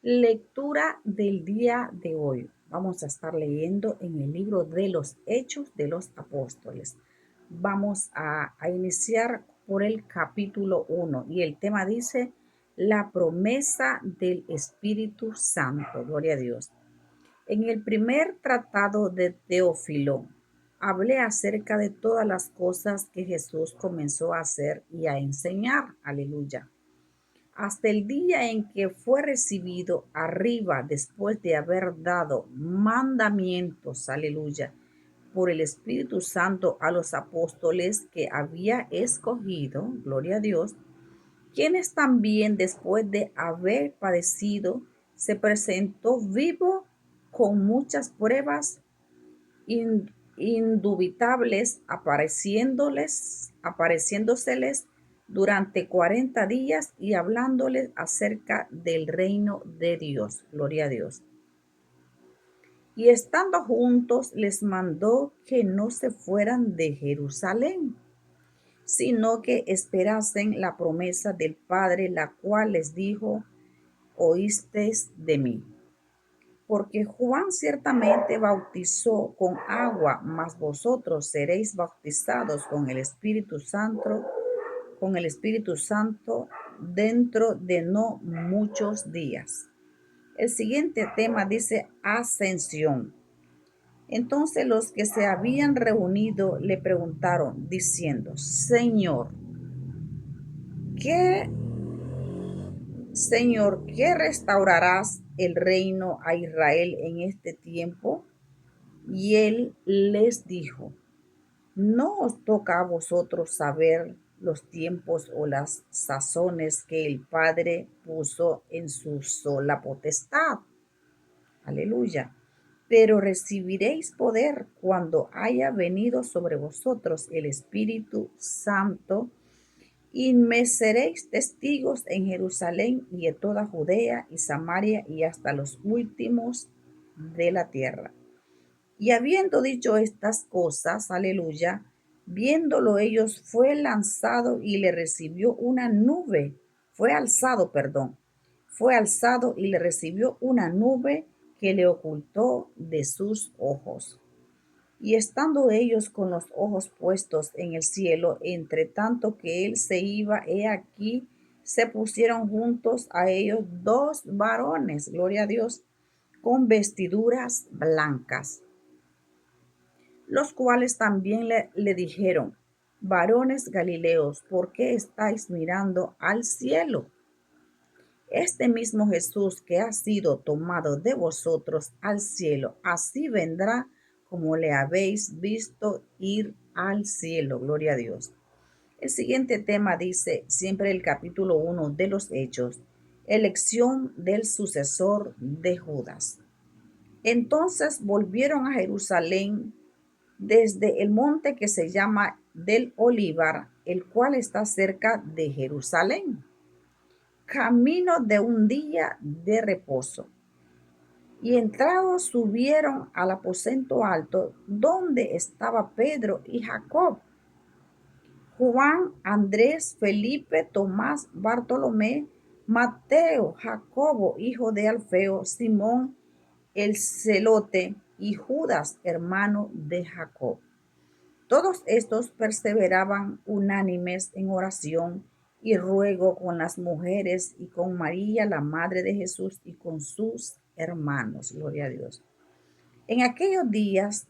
Lectura del día de hoy. Vamos a estar leyendo en el libro de los Hechos de los Apóstoles. Vamos a iniciar por el capítulo 1 y el tema dice la promesa del Espíritu Santo. Gloria a Dios. En el primer tratado de Teófilo, hablé acerca de todas las cosas que Jesús comenzó a hacer y a enseñar. Aleluya, hasta el día en que fue recibido arriba después de haber dado mandamientos, aleluya, por el Espíritu Santo a los apóstoles que había escogido, gloria a Dios, quienes también después de haber padecido se presentó vivo con muchas pruebas indubitables, apareciéndoseles durante 40 días y hablándoles acerca del reino de Dios. Gloria a Dios. Y estando juntos les mandó que no se fueran de Jerusalén, sino que esperasen la promesa del Padre, la cual les dijo: oísteis de mí. Porque Juan ciertamente bautizó con agua, mas vosotros seréis bautizados con el Espíritu Santo dentro de no muchos días. El siguiente tema dice ascensión. Entonces los que se habían reunido le preguntaron diciendo: ¿qué Señor, ¿qué restaurarás el reino a Israel en este tiempo? Y él les dijo: no os toca a vosotros saber los tiempos o las sazones que el Padre puso en su sola potestad. Aleluya. Pero recibiréis poder cuando haya venido sobre vosotros el Espíritu Santo, y me seréis testigos en Jerusalén y en toda Judea y Samaria y hasta los últimos de la tierra. Y habiendo dicho estas cosas, aleluya, viéndolo ellos, fue lanzado y le recibió una nube, fue alzado y le recibió una nube que le ocultó de sus ojos. Y estando ellos con los ojos puestos en el cielo, entre tanto que él se iba, he aquí, se pusieron juntos a ellos dos varones, gloria a Dios, con vestiduras blancas, los cuales también le dijeron: varones Galileos, ¿por qué estáis mirando al cielo? Este mismo Jesús que ha sido tomado de vosotros al cielo, así vendrá como le habéis visto ir al cielo. Gloria a Dios. El siguiente tema dice, siempre el capítulo 1 de los Hechos, elección del sucesor de Judas. Entonces volvieron a Jerusalén desde el monte que se llama del Olivar, el cual está cerca de Jerusalén, camino de un día de reposo. Y entrados subieron al aposento alto, donde estaba Pedro y Jacob, Juan, Andrés, Felipe, Tomás, Bartolomé, Mateo, Jacobo, hijo de Alfeo, Simón el celote y Judas, hermano de Jacob. Todos estos perseveraban unánimes en oración y ruego con las mujeres y con María, la madre de Jesús, y con sus hermanos. Gloria a Dios. En aquellos días,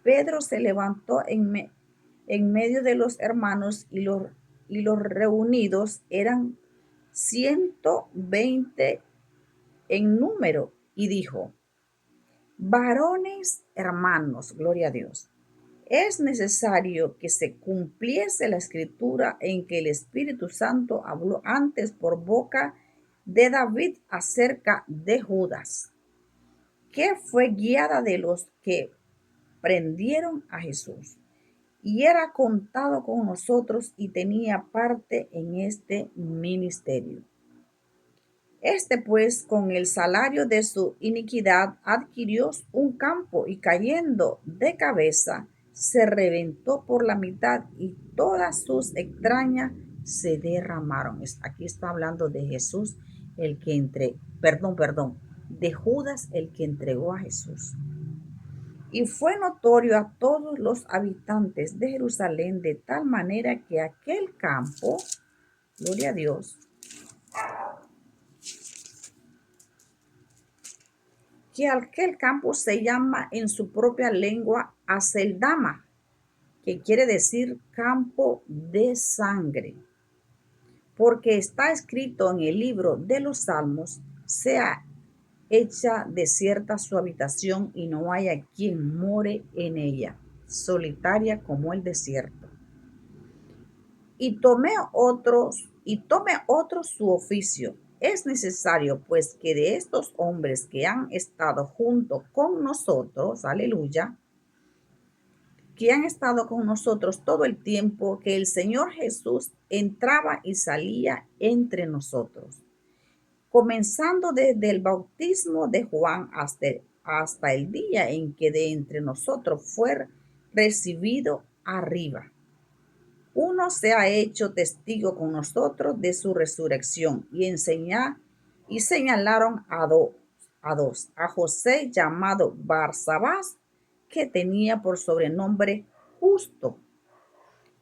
Pedro se levantó en medio de los hermanos y los reunidos eran 120 en número, y dijo: varones hermanos, gloria a Dios, es necesario que se cumpliese la escritura en que el Espíritu Santo habló antes por boca de David acerca de Judas, que fue guiada de los que prendieron a Jesús, y era contado con nosotros y tenía parte en este ministerio. Este pues, con el salario de su iniquidad, adquirió un campo y cayendo de cabeza, se reventó por la mitad y todas sus entrañas se derramaron. Aquí está hablando de Jesús, el que entre de Judas el que entregó a Jesús. Y fue notorio a todos los habitantes de Jerusalén de tal manera que aquel campo, gloria a Dios, que aquel campo se llama en su propia lengua Aceldama, que quiere decir campo de sangre, porque está escrito en el libro de los Salmos, sea hecha desierta su habitación y no haya quien more en ella, solitaria como el desierto. Y tome otro su oficio. Es necesario, pues, que de estos hombres que han estado junto con nosotros, aleluya, que han estado con nosotros todo el tiempo que el Señor Jesús entraba y salía entre nosotros, comenzando desde el bautismo de Juan hasta el día en que de entre nosotros fue recibido arriba. Uno se ha hecho testigo con nosotros de su resurrección y señalaron a José llamado Barsabás, que tenía por sobrenombre Justo,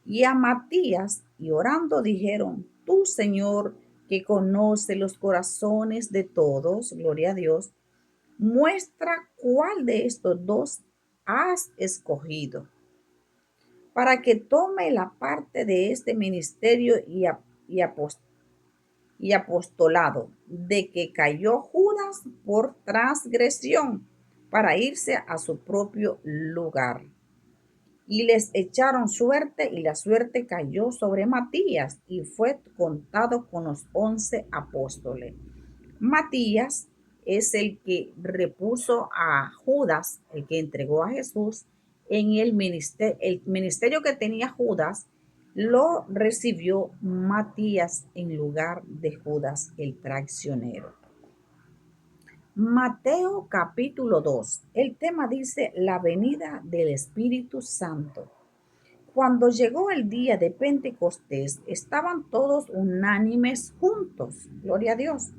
y a Matías, y orando dijeron: Tú, Señor, que conoce los corazones de todos, gloria a Dios, muestra cuál de estos dos has escogido para que tome la parte de este ministerio y apostolado, de que cayó Judas por transgresión para irse a su propio lugar. Y les echaron suerte, y la suerte cayó sobre Matías, y fue contado con los 11 apóstoles. Matías es el que repuso a Judas, el que entregó a Jesús en el ministerio. El ministerio que tenía Judas lo recibió Matías en lugar de Judas el traicionero. Mateo capítulo 2. El tema dice: la venida del Espíritu Santo. Cuando llegó el día de Pentecostés, estaban todos unánimes juntos. Gloria a Dios.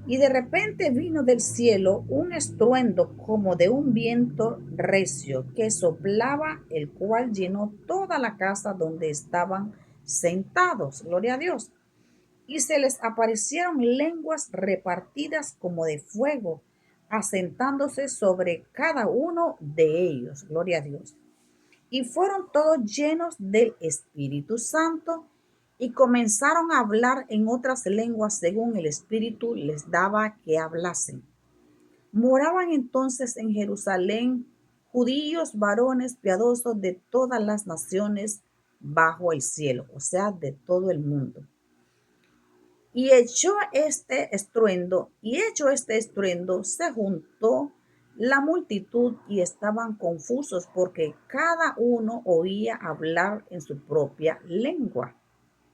Y de repente vino del cielo un estruendo como de un viento recio que soplaba, el cual llenó toda la casa donde estaban sentados. Gloria a Dios. Y se les aparecieron lenguas repartidas como de fuego, asentándose sobre cada uno de ellos. Gloria a Dios. Y fueron todos llenos del Espíritu Santo y comenzaron a hablar en otras lenguas según el Espíritu les daba que hablasen. Moraban entonces en Jerusalén judíos, varones piadosos de todas las naciones bajo el cielo, o sea, de todo el mundo. Y hecho este estruendo, se juntó la multitud y estaban confusos porque cada uno oía hablar en su propia lengua.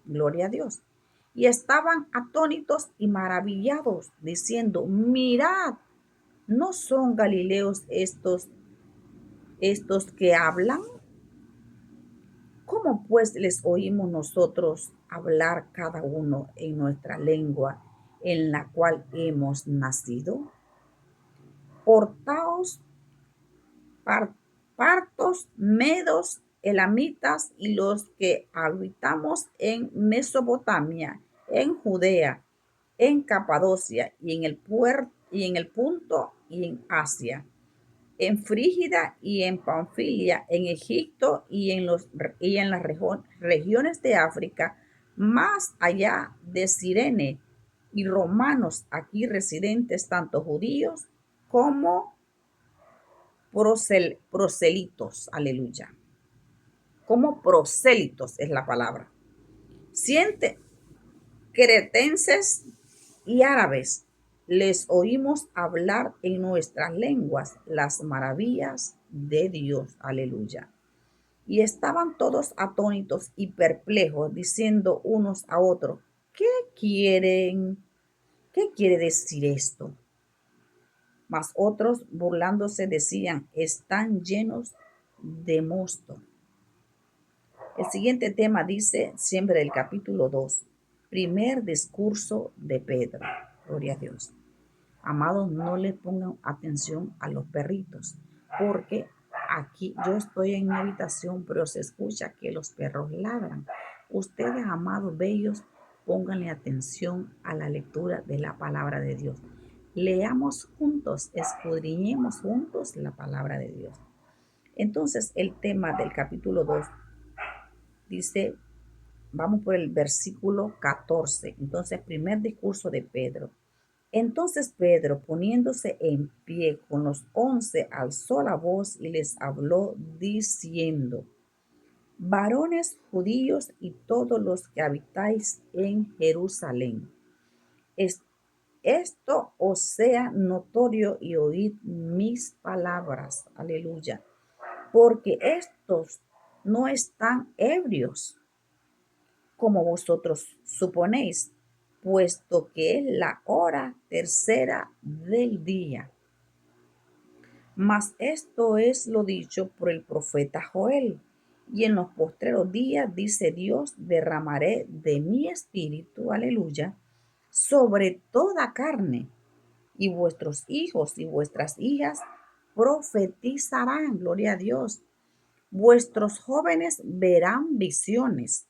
Gloria a Dios. Y estaban atónitos y maravillados, diciendo: mirad, ¿no son galileos estos que hablan? ¿Cómo pues les oímos nosotros hablar cada uno en nuestra lengua en la cual hemos nacido? Portaos, partos, medos, elamitas y los que habitamos en Mesopotamia, en Judea, en Capadocia y en el Punto y en Asia, en Frígida y en Panfilia, en Egipto y en las regiones de África, más allá de Cirene, y romanos aquí residentes, tanto judíos como proselitos, aleluya, como prosélitos es la palabra. Siente, cretenses y árabes, les oímos hablar en nuestras lenguas las maravillas de Dios. Aleluya. Y estaban todos atónitos y perplejos, diciendo unos a otros: ¿qué quieren? ¿Qué quiere decir esto? Mas otros, burlándose, decían: están llenos de mosto. El siguiente tema dice, siempre del capítulo 2, primer discurso de Pedro. Gloria a Dios. Amados, no le pongan atención a los perritos, porque aquí yo estoy en mi habitación, pero se escucha que los perros ladran. Ustedes, amados bellos, pónganle atención a la lectura de la palabra de Dios. Leamos juntos, escudriñemos juntos la palabra de Dios. Entonces, el tema del capítulo 2 dice, vamos por el versículo 14. Entonces, primer discurso de Pedro. Entonces Pedro, poniéndose en pie con los 11, alzó la voz y les habló diciendo: varones judíos y todos los que habitáis en Jerusalén, esto os sea notorio y oíd mis palabras. Aleluya. Porque estos no están ebrios, como vosotros suponéis, puesto que es la hora tercera del día. Mas esto es lo dicho por el profeta Joel. Y en los postreros días, dice Dios, derramaré de mi espíritu, aleluya, sobre toda carne, y vuestros hijos y vuestras hijas profetizarán, gloria a Dios. Vuestros jóvenes verán visiones,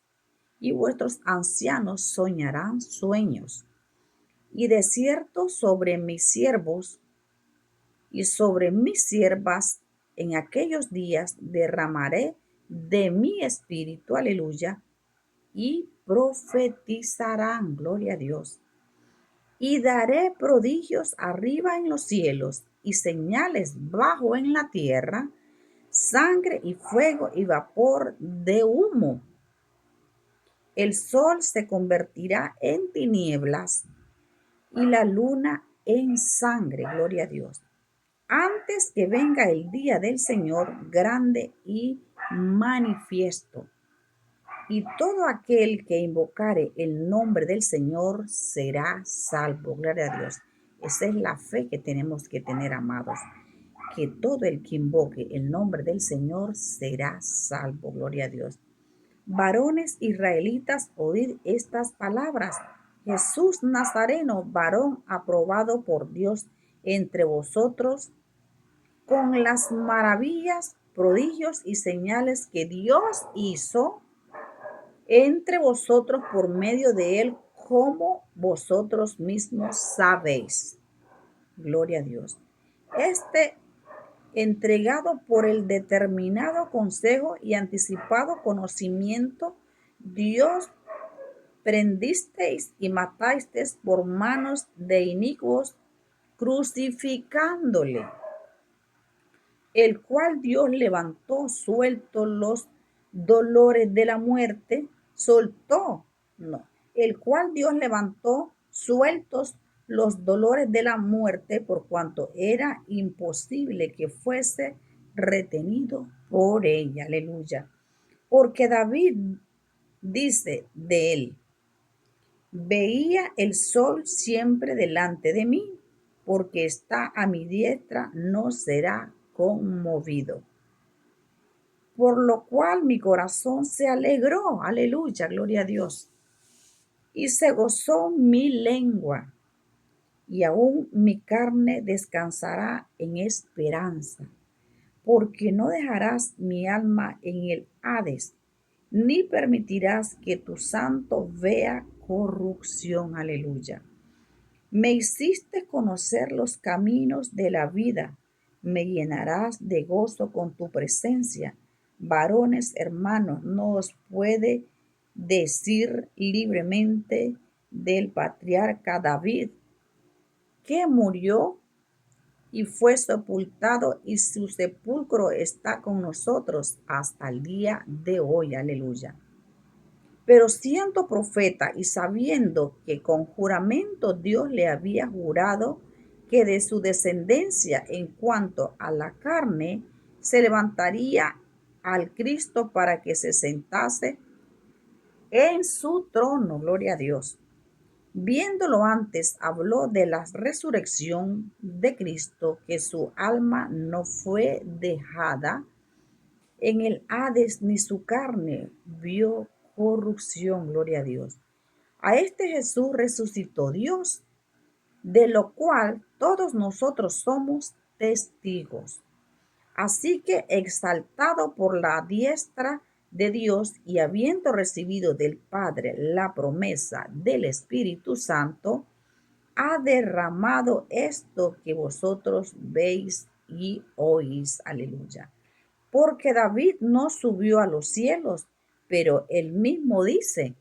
y vuestros ancianos soñarán sueños. Y de cierto sobre mis siervos y sobre mis siervas en aquellos días derramaré de mi espíritu, aleluya, y profetizarán, gloria a Dios. Y daré prodigios arriba en los cielos y señales bajo en la tierra, sangre y fuego y vapor de humo. El sol se convertirá en tinieblas y la luna en sangre, gloria a Dios, antes que venga el día del Señor grande y manifiesto. Y todo aquel que invocare el nombre del Señor será salvo. Gloria a Dios. Esa es la fe que tenemos que tener, amados. Que todo el que invoque el nombre del Señor será salvo. Gloria a Dios. Varones israelitas, oíd estas palabras. Jesús Nazareno, varón aprobado por Dios entre vosotros, con las maravillas, prodigios y señales que Dios hizo entre vosotros por medio de él, como vosotros mismos sabéis. Gloria a Dios. Entregado por el determinado consejo y anticipado conocimiento, Dios prendisteis y matasteis por manos de inicuos, crucificándole, el cual Dios levantó suelto los dolores de la muerte, el cual Dios levantó sueltos los dolores de la muerte, por cuanto era imposible que fuese retenido por ella. Aleluya. Porque David dice de él: veía el sol siempre delante de mí, porque está a mi diestra, no será conmovido. Por lo cual mi corazón se alegró, aleluya, gloria a Dios, y se gozó mi lengua, y aún mi carne descansará en esperanza, porque no dejarás mi alma en el Hades, ni permitirás que tu santo vea corrupción, aleluya. Me hiciste conocer los caminos de la vida, me llenarás de gozo con tu presencia. Varones hermanos, no os puede decir libremente del patriarca David, que murió y fue sepultado, y su sepulcro está con nosotros hasta el día de hoy. Aleluya. Pero siendo profeta y sabiendo que con juramento Dios le había jurado que de su descendencia en cuanto a la carne se levantaría al Cristo para que se sentase en su trono, gloria a Dios. Viéndolo antes, habló de la resurrección de Cristo, que su alma no fue dejada en el Hades, ni su carne vio corrupción, gloria a Dios. A este Jesús resucitó Dios, de lo cual todos nosotros somos testigos. Así que, exaltado por la diestra de Dios y habiendo recibido del Padre la promesa del Espíritu Santo, ha derramado esto que vosotros veis y oís. Aleluya. Porque David no subió a los cielos, pero él mismo dice: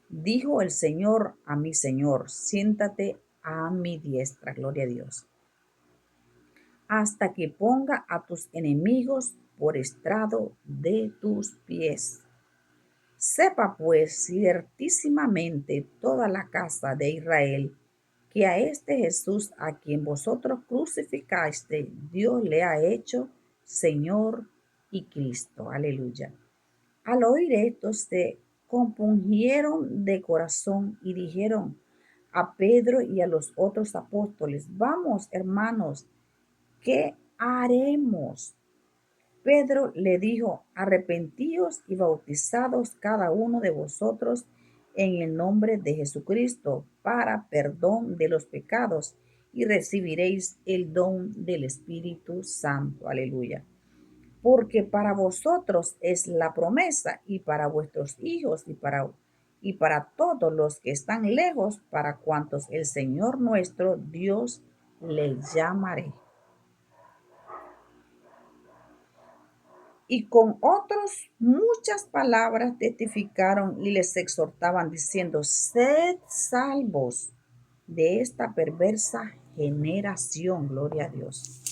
dijo el Señor a mi Señor, siéntate a mi diestra, gloria a Dios, hasta que ponga a tus enemigos por estrado de tus pies. Sepa pues ciertísimamente toda la casa de Israel que a este Jesús a quien vosotros crucificaste, Dios le ha hecho Señor y Cristo. Aleluya. Al oír esto se compungieron de corazón y dijeron a Pedro y a los otros apóstoles: vamos, hermanos, ¿qué haremos? Pedro le dijo: arrepentíos y bautizados cada uno de vosotros en el nombre de Jesucristo para perdón de los pecados y recibiréis el don del Espíritu Santo. Aleluya. Porque para vosotros es la promesa y para vuestros hijos y para todos los que están lejos, para cuantos el Señor nuestro Dios le llamaré. Y con otros muchas palabras testificaron y les exhortaban diciendo: sed salvos de esta perversa generación. Gloria a Dios.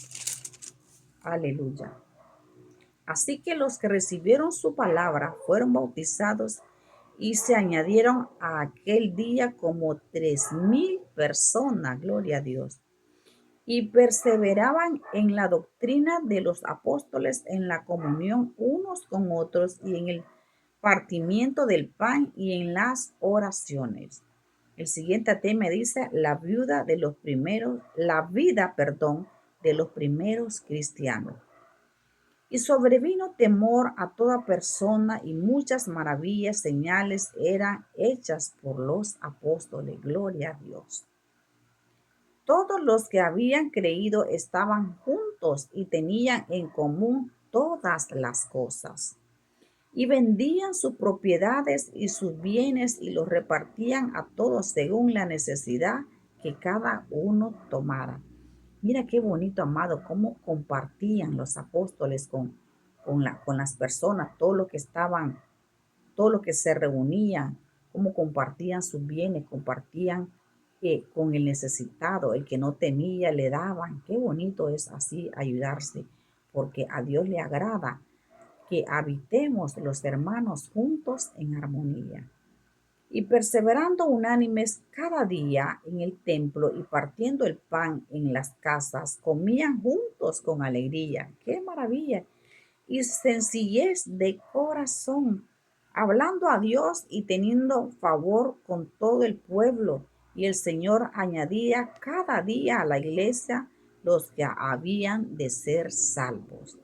Aleluya. Así que los que recibieron su palabra fueron bautizados y se añadieron a aquel día como 3,000 personas. Gloria a Dios. Y perseveraban en la doctrina de los apóstoles, en la comunión unos con otros y en el partimiento del pan y en las oraciones. El siguiente tema dice: la vida, de los primeros cristianos. Y sobrevino temor a toda persona, y muchas maravillas, señales eran hechas por los apóstoles. Gloria a Dios. Todos los que habían creído estaban juntos y tenían en común todas las cosas. Y vendían sus propiedades y sus bienes y los repartían a todos según la necesidad que cada uno tomara. Mira qué bonito, amado, cómo compartían los apóstoles con las personas, todo lo que se reunían, cómo compartían sus bienes, compartían con el necesitado, el que no tenía, le daban. Qué bonito es así ayudarse, porque a Dios le agrada que habitemos los hermanos juntos en armonía. Y perseverando unánimes cada día en el templo y partiendo el pan en las casas, comían juntos con alegría. ¡Qué maravilla! Y sencillez de corazón, hablando a Dios y teniendo favor con todo el pueblo. Y el Señor añadía cada día a la iglesia los que habían de ser salvos.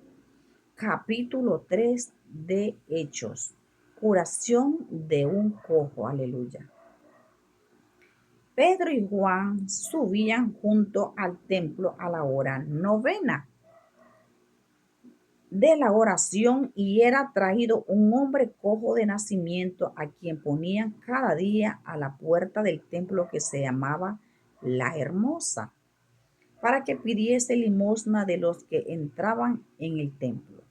Capítulo 3 de Hechos. Curación de un cojo. Aleluya. Pedro y Juan subían junto al templo a la hora novena de la oración, y era traído un hombre cojo de nacimiento, a quien ponían cada día a la puerta del templo que se llamaba La Hermosa, para que pidiese limosna de los que entraban en el templo.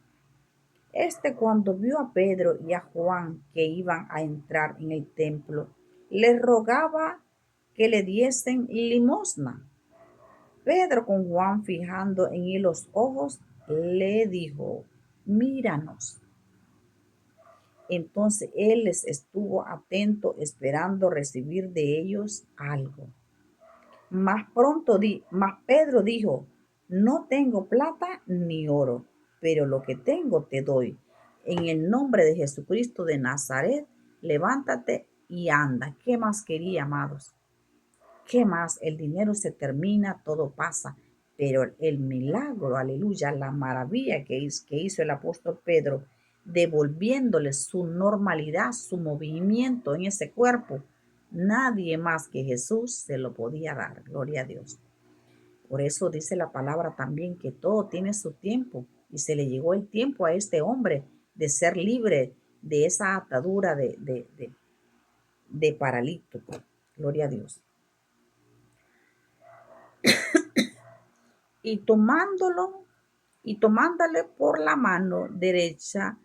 Cuando vio a Pedro y a Juan que iban a entrar en el templo, les rogaba que le diesen limosna. Pedro, con Juan fijando en él los ojos, le dijo: míranos. Entonces él les estuvo atento, esperando recibir de ellos algo. Mas Pedro dijo: no tengo plata ni oro, pero lo que tengo te doy. En el nombre de Jesucristo de Nazaret, levántate y anda. ¿Qué más quería, amados? ¿Qué más? El dinero se termina, todo pasa, pero el milagro, aleluya, la maravilla que hizo el apóstol Pedro, devolviéndole su normalidad, su movimiento en ese cuerpo, Nadie más que Jesús se lo podía dar. Gloria a Dios. Por eso dice la palabra también que todo tiene su tiempo y se le llegó el tiempo a este hombre de ser libre de esa atadura de paralítico. Gloria a Dios. Y tomándole por la mano derecha,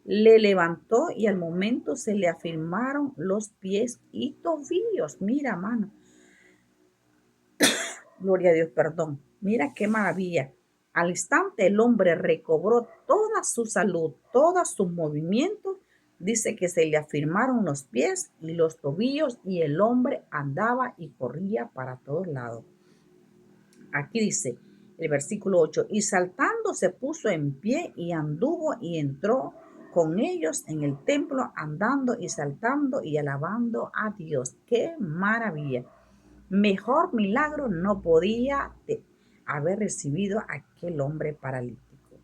le levantó y al momento se le afirmaron los pies y tobillos. Mira, mano. Gloria a Dios, perdón. Mira qué maravilla. Al instante el hombre recobró toda su salud, todos sus movimientos. Dice que se le afirmaron los pies y los tobillos y el hombre andaba y corría para todos lados. Aquí dice el versículo 8, y saltando se puso en pie y anduvo y entró con ellos en el templo, andando y saltando y alabando a Dios. ¡Qué maravilla! Mejor milagro no podía haber recibido aquel hombre paralítico.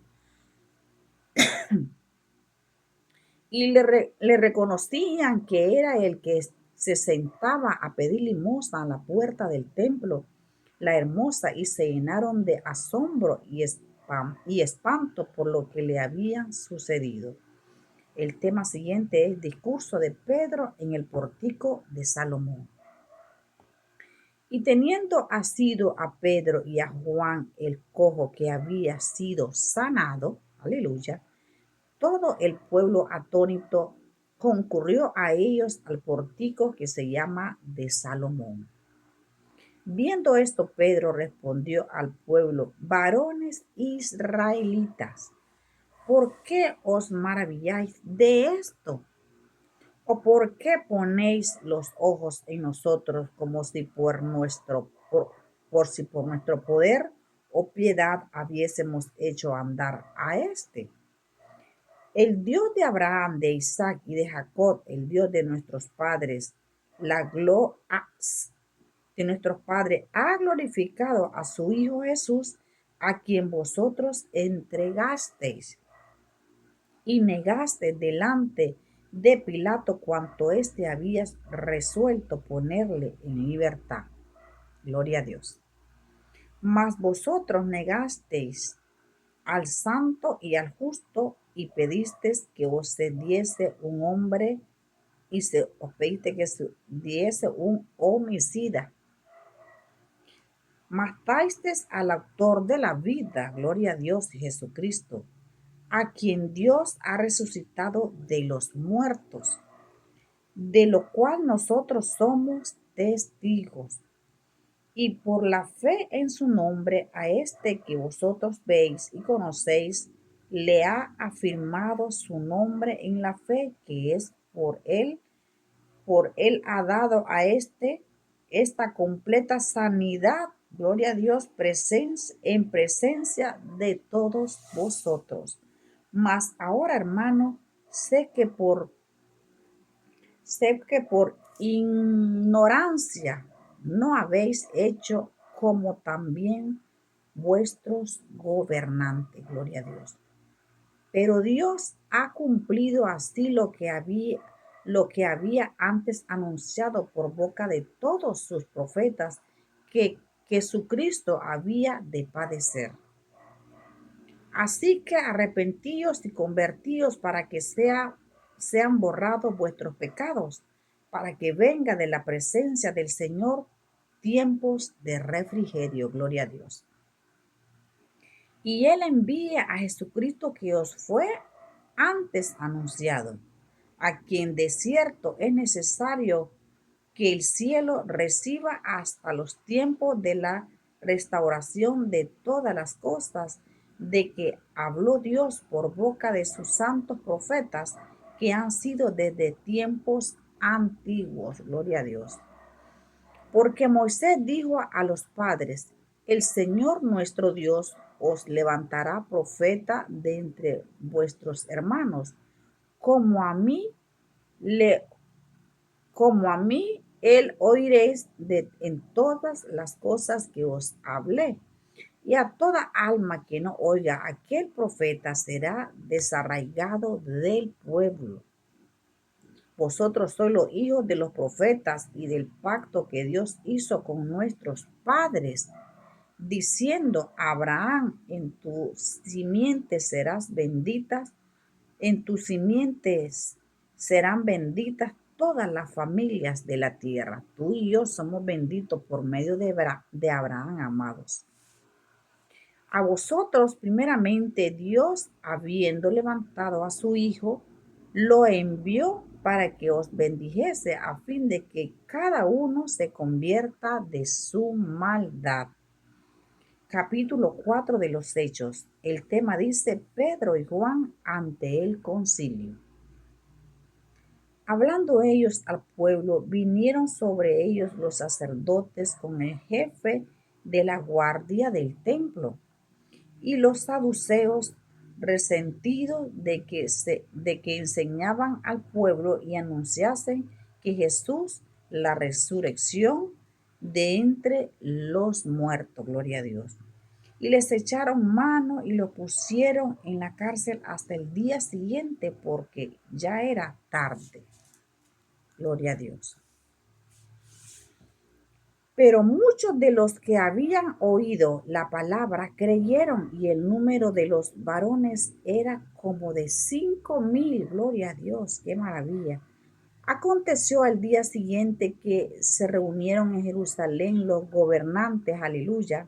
Y le reconocían que era el que se sentaba a pedir limosna a la puerta del templo, la hermosa, y se llenaron de asombro y espanto por lo que le había sucedido. El tema siguiente es discurso de Pedro en el pórtico de Salomón. Y teniendo asido a Pedro y a Juan el cojo que había sido sanado, aleluya, todo el pueblo atónito concurrió a ellos al pórtico que se llama de Salomón. Viendo esto, Pedro respondió al pueblo: varones israelitas, ¿por qué os maravilláis de esto? ¿O por qué ponéis los ojos en nosotros como si por si por nuestro poder o piedad habiésemos hecho andar a este? El Dios de Abraham, de Isaac y de Jacob, el Dios de nuestros padres, de nuestros padres, ha glorificado a su Hijo Jesús, a quien vosotros entregasteis y negaste delante de Pilato cuanto éste había resuelto ponerle en libertad. Gloria a Dios. Mas vosotros negasteis al santo y al justo y pedisteis que os se diese un hombre os pediste que se diese un homicida. Matasteis al autor de la vida, gloria a Dios, Jesucristo, a quien Dios ha resucitado de los muertos, de lo cual nosotros somos testigos. Y por la fe en su nombre, a este que vosotros veis y conocéis, le ha afirmado su nombre en la fe que es por él ha dado a esta completa sanidad, gloria a Dios, en presencia de todos vosotros. Mas ahora, hermano, sé que por ignorancia no habéis hecho como también vuestros gobernantes, gloria a Dios. Pero Dios ha cumplido así lo que había antes anunciado por boca de todos sus profetas, que Jesucristo había de padecer. Así que arrepentíos y convertíos para que sean borrados vuestros pecados, para que venga de la presencia del Señor tiempos de refrigerio. Gloria a Dios. Y Él envía a Jesucristo que os fue antes anunciado, a quien de cierto es necesario que el cielo reciba hasta los tiempos de la restauración de todas las cosas, de que habló Dios por boca de sus santos profetas, que han sido desde tiempos antiguos. Gloria a Dios. Porque Moisés dijo a los padres: el Señor nuestro Dios os levantará profeta de entre vuestros hermanos, como a mí le como a mí él oiréis en todas las cosas que os hablé. Y a toda alma que no oiga aquel profeta será desarraigado del pueblo. Vosotros sois los hijos de los profetas y del pacto que Dios hizo con nuestros padres, diciendo: Abraham, en tu simiente serás bendita, en tus simientes serán benditas todas las familias de la tierra. Tú y yo somos benditos por medio de Abraham, amados. A vosotros, primeramente, Dios, habiendo levantado a su Hijo, lo envió para que os bendijese, a fin de que cada uno se convierta de su maldad. Capítulo 4 de los Hechos. El tema dice: Pedro y Juan ante el concilio. Hablando ellos al pueblo, vinieron sobre ellos los sacerdotes con el jefe de la guardia del templo y los saduceos, resentidos de que enseñaban al pueblo y anunciasen que Jesús, la resurrección de entre los muertos, gloria a Dios. Y les echaron mano y lo pusieron en la cárcel hasta el día siguiente, porque ya era tarde. Gloria a Dios. Pero muchos de los que habían oído la palabra creyeron, y el número de los varones era como de 5,000. Gloria a Dios, qué maravilla. Aconteció al día siguiente que se reunieron en Jerusalén los gobernantes, aleluya,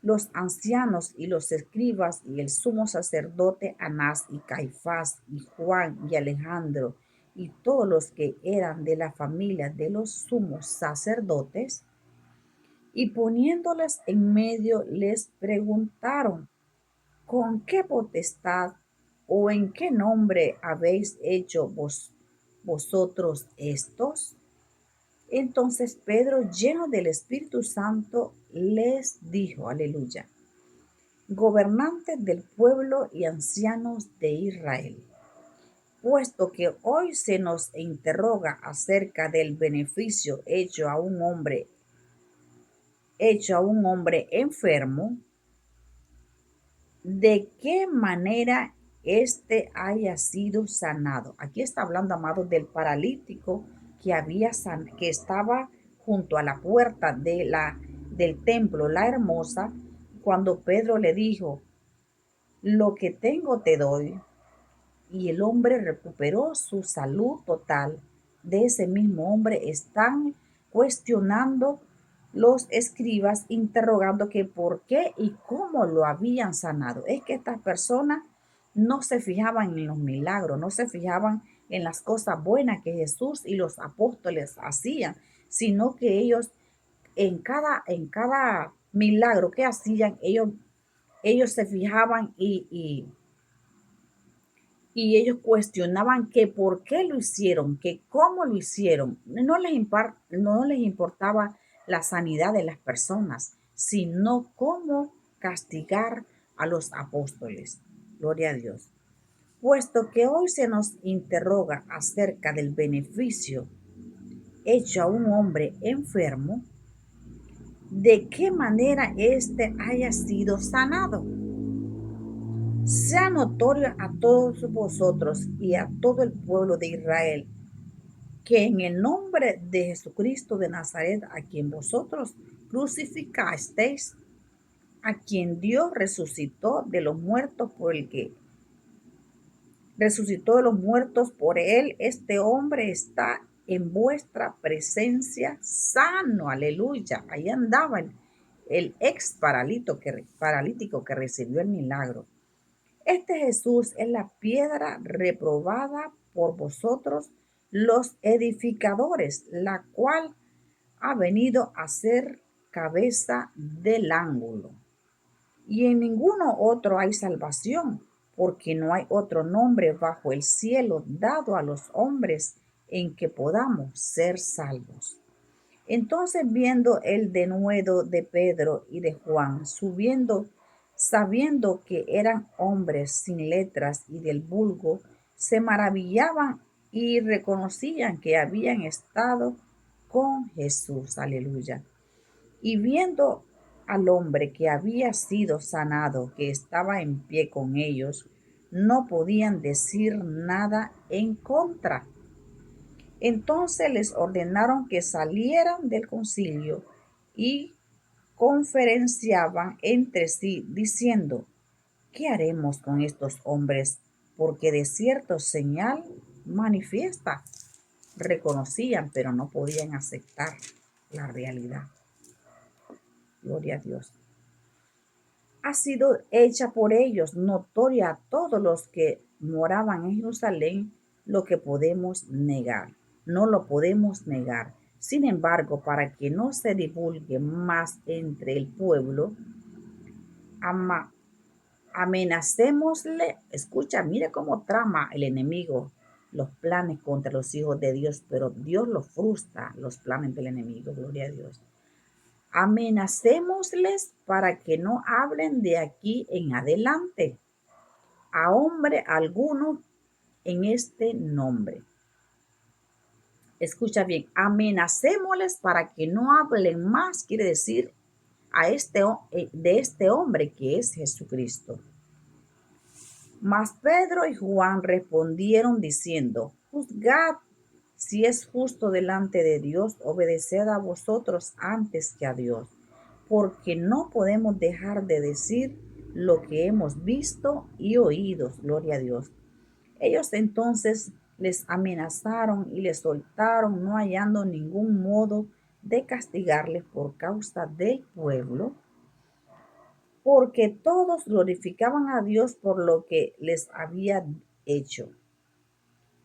los ancianos y los escribas y el sumo sacerdote Anás y Caifás y Juan y Alejandro y todos los que eran de la familia de los sumos sacerdotes, y poniéndoles en medio les preguntaron: ¿con qué potestad o en qué nombre habéis hecho vosotros estos? Entonces Pedro, lleno del Espíritu Santo, les dijo, aleluya: gobernantes del pueblo y ancianos de Israel, puesto que hoy se nos interroga acerca del beneficio hecho a un hombre enfermo, de qué manera éste haya sido sanado. Aquí está hablando, amados, del paralítico que estaba junto a la puerta del templo, la hermosa, cuando Pedro le dijo: lo que tengo te doy. Y el hombre recuperó su salud total. De ese mismo hombre están cuestionando los escribas, interrogando que por qué y cómo lo habían sanado. Es que estas personas no se fijaban en los milagros, no se fijaban en las cosas buenas que Jesús y los apóstoles hacían, sino que ellos en cada milagro que hacían, ellos se fijaban y ellos cuestionaban que por qué lo hicieron, que cómo lo hicieron. No les importaba la sanidad de las personas, sino cómo castigar a los apóstoles. Gloria a Dios. Puesto que hoy se nos interroga acerca del beneficio hecho a un hombre enfermo, de qué manera éste haya sido sanado. Sea notorio a todos vosotros y a todo el pueblo de Israel que en el nombre de Jesucristo de Nazaret, a quien vosotros crucificasteis, a quien Dios resucitó de los muertos, por él, este hombre está en vuestra presencia sano. Aleluya. Ahí andaba el ex paralítico que recibió el milagro. Este Jesús es la piedra reprobada por vosotros los edificadores, la cual ha venido a ser cabeza del ángulo. Y en ninguno otro hay salvación, porque no hay otro nombre bajo el cielo dado a los hombres en que podamos ser salvos. Entonces, viendo el denuedo de Pedro y de Juan, sabiendo que eran hombres sin letras y del vulgo, se maravillaban y reconocían que habían estado con Jesús. Aleluya. Y viendo al hombre que había sido sanado, que estaba en pie con ellos, no podían decir nada en contra, Entonces les ordenaron que salieran del concilio y conferenciaban entre sí, diciendo: ¿qué haremos con estos hombres? Porque de cierto señal manifiesta reconocían, pero no podían aceptar la realidad. Gloria a Dios. Ha sido hecha por ellos notoria a todos los que moraban en Jerusalén, lo que podemos negar. No lo podemos negar. Sin embargo, para que no se divulgue más entre el pueblo, amenacémosle. Escucha, mire cómo trama el enemigo los planes contra los hijos de Dios, pero Dios los frustra, los planes del enemigo. Gloria a Dios. Amenacémosles para que no hablen de aquí en adelante a hombre alguno en este nombre. Escucha bien, amenacémosles para que no hablen más, quiere decir de este hombre que es Jesucristo. Mas Pedro y Juan respondieron diciendo: juzgad si es justo delante de Dios obedecer a vosotros antes que a Dios, porque no podemos dejar de decir lo que hemos visto y oído. Gloria a Dios. Ellos entonces les amenazaron y les soltaron, no hallando ningún modo de castigarles por causa del pueblo, porque todos glorificaban a Dios por lo que les había hecho,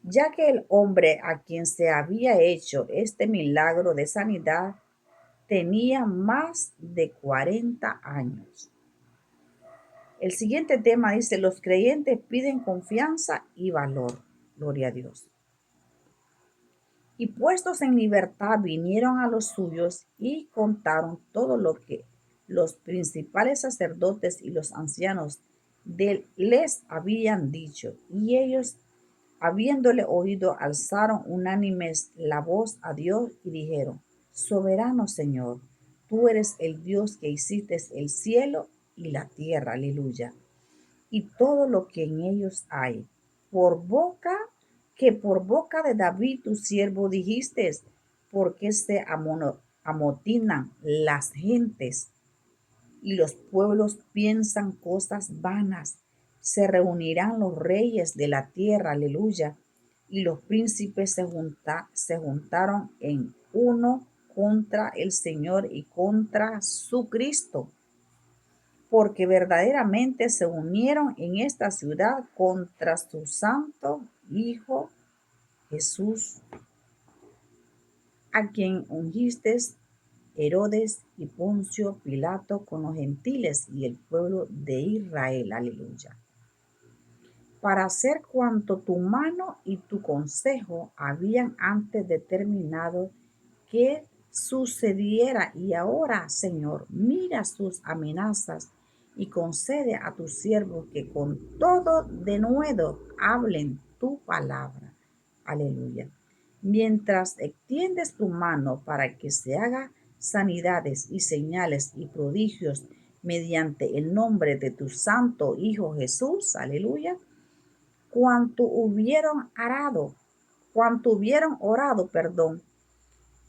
ya que el hombre a quien se había hecho este milagro de sanidad tenía más de 40 años. El siguiente tema dice: los creyentes piden confianza y valor. Gloria a Dios. Y puestos en libertad vinieron a los suyos y contaron todo lo que los principales sacerdotes y los ancianos les habían dicho. Y ellos, habiéndole oído, alzaron unánimes la voz a Dios y dijeron: soberano Señor, tú eres el Dios que hiciste el cielo y la tierra, aleluya, y todo lo que en ellos hay. Por boca de David tu siervo dijiste: porque se amotinan las gentes y los pueblos piensan cosas vanas. Se reunirán los reyes de la tierra, aleluya, y los príncipes se juntaron en uno contra el Señor y contra su Cristo, porque verdaderamente se unieron en esta ciudad contra su santo Hijo Jesús, a quien ungiste Herodes y Poncio Pilato con los gentiles y el pueblo de Israel, aleluya, para hacer cuanto tu mano y tu consejo habían antes determinado que sucediera. Y ahora, Señor, mira sus amenazas y concede a tus siervos que con todo denuedo hablen tu palabra. Aleluya. Mientras extiendes tu mano para que se haga sanidades y señales y prodigios mediante el nombre de tu santo Hijo Jesús. Aleluya. Cuanto hubieron orado,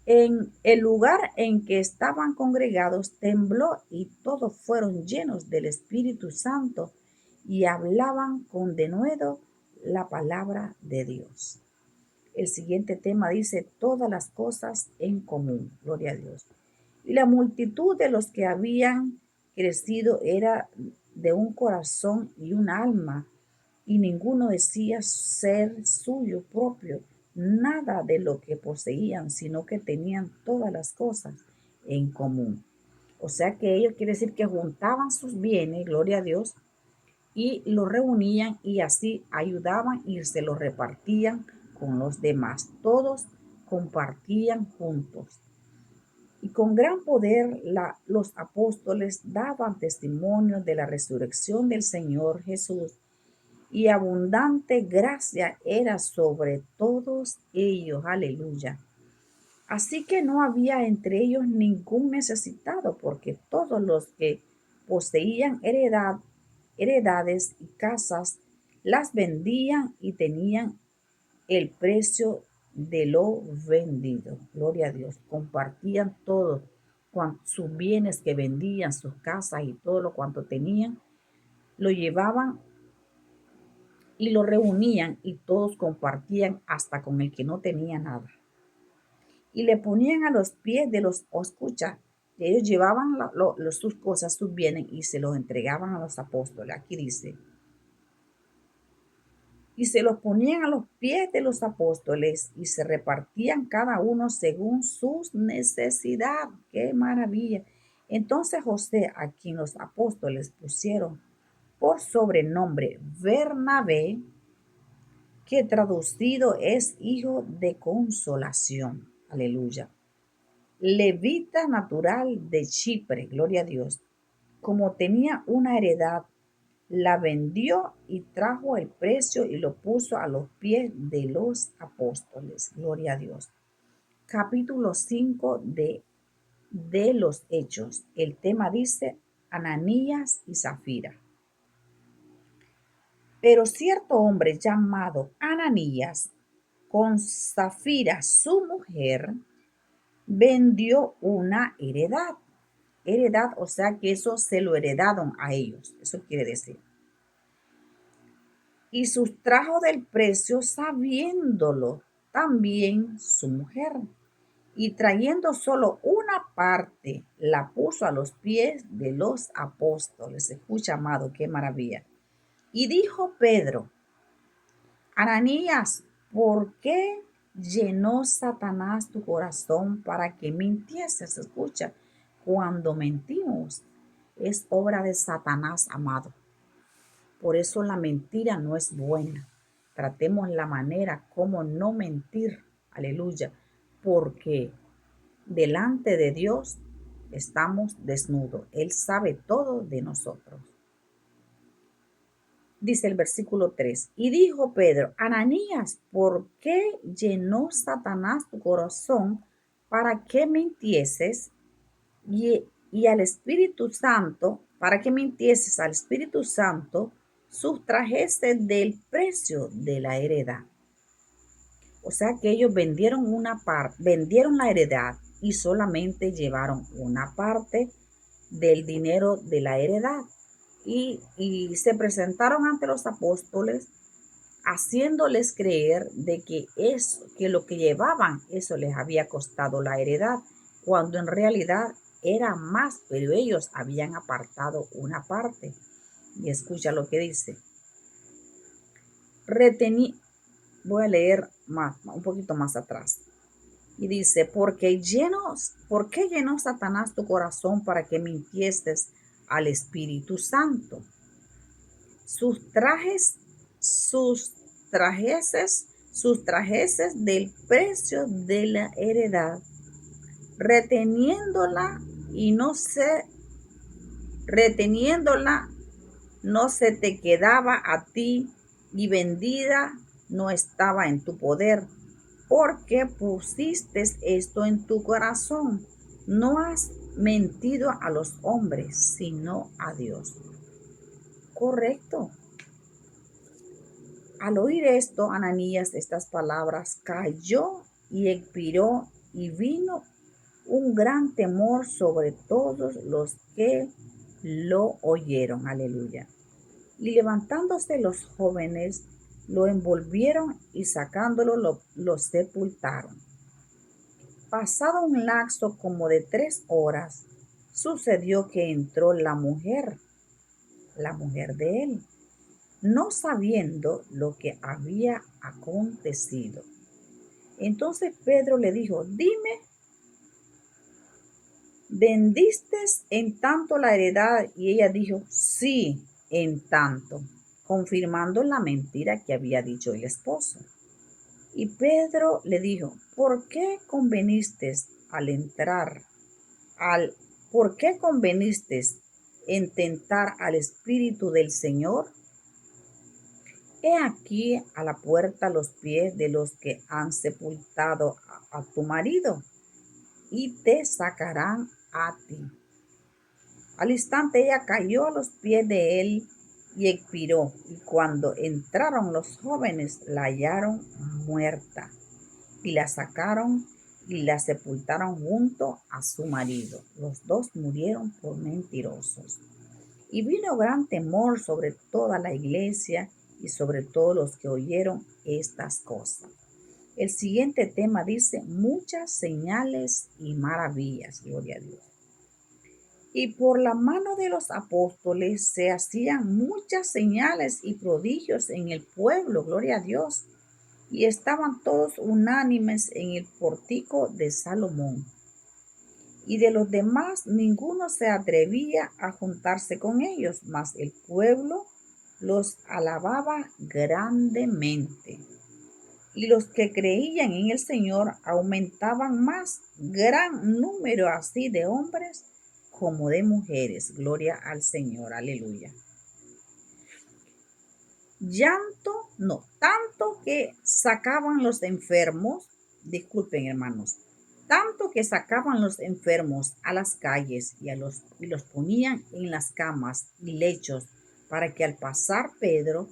en el lugar en que estaban congregados tembló, y todos fueron llenos del Espíritu Santo y hablaban con denuedo la palabra de Dios. El siguiente tema dice: todas las cosas en común. Gloria a Dios. Y la multitud de los que habían crecido era de un corazón y un alma, y ninguno decía ser suyo propio nada de lo que poseían, sino que tenían todas las cosas en común. O sea que ellos, quiere decir que juntaban sus bienes, gloria a Dios, y los reunían y así ayudaban y se los repartían con los demás. Todos compartían juntos. Y con gran poder los apóstoles daban testimonio de la resurrección del Señor Jesús, y abundante gracia era sobre todos ellos. Aleluya. Así que no había entre ellos ningún necesitado, porque todos los que poseían heredades y casas las vendían y tenían el precio de lo vendido. Gloria a Dios. Compartían todo, sus bienes que vendían, sus casas y todo lo cuanto tenían, lo llevaban y lo reunían y todos compartían hasta con el que no tenía nada. Y le ponían a los pies de los, escucha, ellos llevaban sus cosas, sus bienes y se los entregaban a los apóstoles. Aquí dice, y se los ponían a los pies de los apóstoles y se repartían cada uno según sus necesidades. ¡Qué maravilla! Entonces José, a quien los apóstoles pusieron por sobrenombre Bernabé, que traducido es hijo de consolación. Aleluya. Levita natural de Chipre, gloria a Dios. Como tenía una heredad, la vendió y trajo el precio y lo puso a los pies de los apóstoles. Gloria a Dios. Capítulo 5 de los Hechos. El tema dice Ananías y Zafira. Pero cierto hombre llamado Ananías, con Zafira su mujer, vendió una heredad. Heredad, o sea que eso se lo heredaron a ellos. Eso quiere decir. Y sustrajo del precio sabiéndolo también su mujer. Y trayendo solo una parte, la puso a los pies de los apóstoles. Escucha, amado, qué maravilla. Y dijo Pedro, Ananías, ¿por qué llenó Satanás tu corazón para que mintieses? Escucha, cuando mentimos es obra de Satanás, amado. Por eso la mentira no es buena. Tratemos la manera como no mentir. Aleluya. Porque delante de Dios estamos desnudos. Él sabe todo de nosotros. Dice el versículo 3, y dijo Pedro, Ananías, ¿por qué llenó Satanás tu corazón para que mintieses y al Espíritu Santo, para que mintieses al Espíritu Santo, sustrajese del precio de la heredad? O sea que ellos vendieron una parte, vendieron la heredad y solamente llevaron una parte del dinero de la heredad. Y se presentaron ante los apóstoles haciéndoles creer de que lo que llevaban, eso les había costado la heredad, cuando en realidad era más, pero ellos habían apartado una parte. Y escucha lo que dice. Voy a leer un poquito más atrás. Y dice, ¿por qué llenó Satanás tu corazón para que mintieses al Espíritu Santo? Sustrajeses del precio de la heredad, reteniéndola no se te quedaba a ti y vendida no estaba en tu poder, porque pusiste esto en tu corazón. No has mentido a los hombres, sino a Dios. Correcto. Al oír esto, Ananías, estas palabras, cayó y expiró, y vino un gran temor sobre todos los que lo oyeron. Aleluya. Y levantándose los jóvenes, lo envolvieron y sacándolo lo sepultaron. Pasado un lapso como de 3 horas, sucedió que entró la mujer de él, no sabiendo lo que había acontecido. Entonces Pedro le dijo, dime, ¿vendiste en tanto la heredad? Y ella dijo, sí, en tanto, confirmando la mentira que había dicho el esposo. Y Pedro le dijo, ¿por qué conveniste en tentar al Espíritu del Señor? He aquí a la puerta los pies de los que han sepultado a tu marido, y te sacarán a ti. Al instante ella cayó a los pies de él y expiró, y cuando entraron los jóvenes la hallaron muerta. y la sacaron y la sepultaron junto a su marido. Los dos murieron por mentirosos. Y vino gran temor sobre toda la iglesia y sobre todos los que oyeron estas cosas. El siguiente tema dice muchas señales y maravillas, gloria a Dios. Y por la mano de los apóstoles se hacían muchas señales y prodigios en el pueblo, gloria a Dios. Y estaban todos unánimes en el pórtico de Salomón. Y de los demás ninguno se atrevía a juntarse con ellos, mas el pueblo los alababa grandemente. Y los que creían en el Señor aumentaban más, gran número así de hombres como de mujeres. Gloria al Señor, aleluya. Tanto que sacaban los enfermos, disculpen hermanos, tanto que sacaban los enfermos a las calles y los ponían en las camas y lechos para que al pasar Pedro,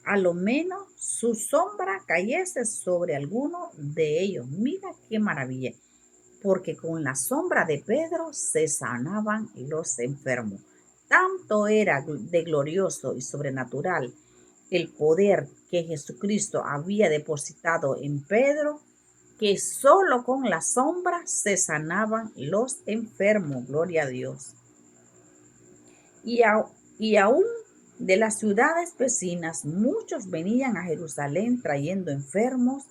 a lo menos su sombra cayese sobre alguno de ellos. Mira qué maravilla, porque con la sombra de Pedro se sanaban los enfermos. Tanto era de glorioso y sobrenatural el poder que Jesucristo había depositado en Pedro, que solo con la sombra se sanaban los enfermos, gloria a Dios. Y aún de las ciudades vecinas, muchos venían a Jerusalén trayendo enfermos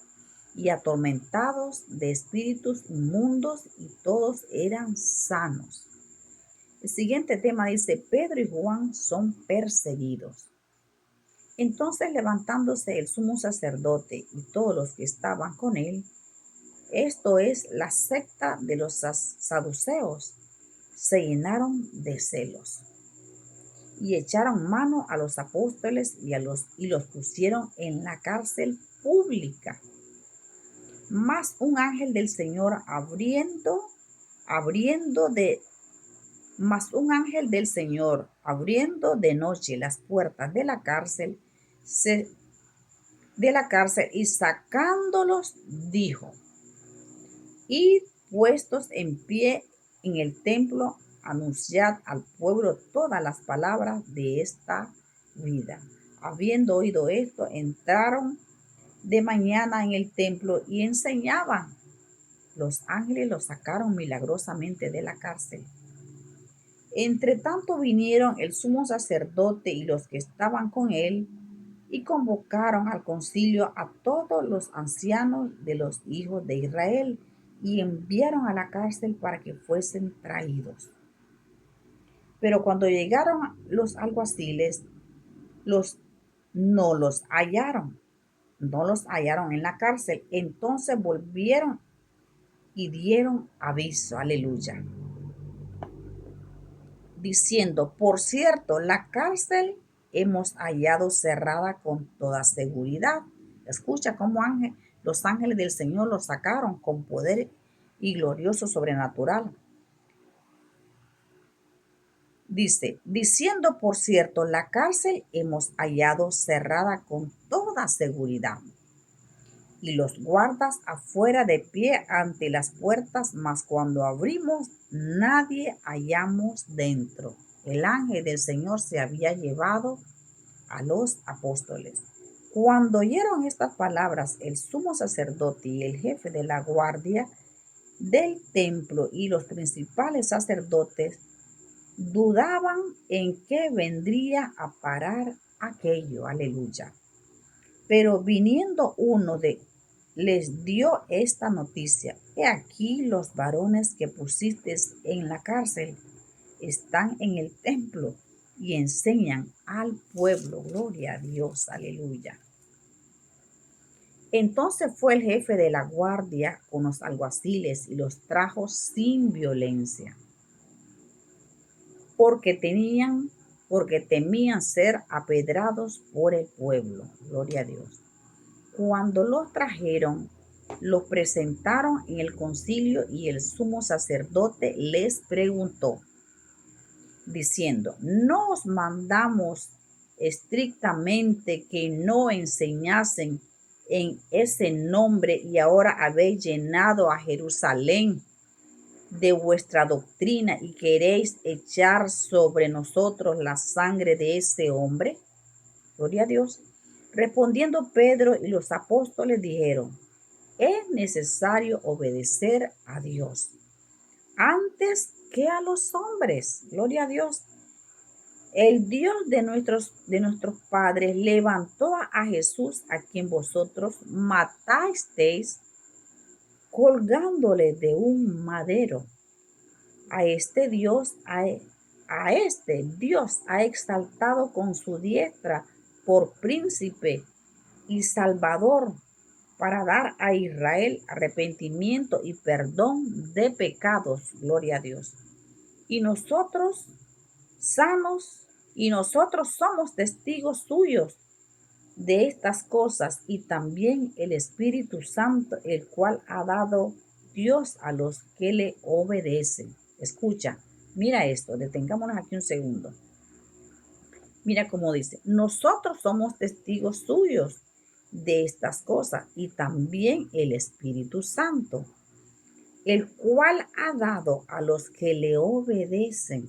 y atormentados de espíritus inmundos, y todos eran sanos. El siguiente tema dice, Pedro y Juan son perseguidos. Entonces, levantándose el sumo sacerdote y todos los que estaban con él, esto es la secta de los saduceos, se llenaron de celos y echaron mano a los apóstoles y los pusieron en la cárcel pública. Mas un ángel del Señor abriendo de noche las puertas de la cárcel, y sacándolos dijo, id puestos en pie en el templo, anunciad al pueblo todas las palabras de esta vida. Habiendo oído esto, entraron de mañana en el templo y enseñaban. Los ángeles los sacaron milagrosamente de la cárcel. Entre tanto vinieron el sumo sacerdote y los que estaban con él, y convocaron al concilio a todos los ancianos de los hijos de Israel, y enviaron a la cárcel para que fuesen traídos. Pero cuando llegaron los alguaciles, no los hallaron en la cárcel. Entonces volvieron y dieron aviso, aleluya, diciendo, por cierto, la cárcel hemos hallado cerrada con toda seguridad. Escucha cómo los ángeles del Señor los sacaron con poder y glorioso sobrenatural. Dice, diciendo, por cierto, la cárcel hemos hallado cerrada con toda seguridad, y los guardas afuera de pie ante las puertas, mas cuando abrimos, nadie hallamos dentro. El ángel del Señor se había llevado a los apóstoles. Cuando oyeron estas palabras, el sumo sacerdote y el jefe de la guardia del templo y los principales sacerdotes dudaban en qué vendría a parar aquello, aleluya. Pero viniendo les dio esta noticia: he aquí los varones que pusiste en la cárcel están en el templo y enseñan al pueblo. Gloria a Dios, aleluya. Entonces fue el jefe de la guardia con los alguaciles y los trajo sin violencia, porque temían ser apedrados por el pueblo. Gloria a Dios. Cuando los trajeron, los presentaron en el concilio, y el sumo sacerdote les preguntó, diciendo, ¿no os mandamos estrictamente que no enseñasen en ese nombre y ahora habéis llenado a Jerusalén de vuestra doctrina y queréis echar sobre nosotros la sangre de ese hombre? Gloria a Dios. Respondiendo Pedro y los apóstoles dijeron, es necesario obedecer a Dios antes que a los hombres. Gloria a Dios. El Dios de nuestros padres levantó a Jesús, a quien vosotros matasteis colgándole de un madero. A este Dios, a este Dios ha exaltado con su diestra por príncipe y salvador para dar a Israel arrepentimiento y perdón de pecados. Gloria a Dios. Y nosotros sanos, y nosotros somos testigos suyos de estas cosas, y también el Espíritu Santo, el cual ha dado Dios a los que le obedecen. Escucha, mira esto, detengámonos aquí un segundo. Mira cómo dice, nosotros somos testigos suyos de estas cosas, y también el Espíritu Santo, el cual ha dado a los que le obedecen.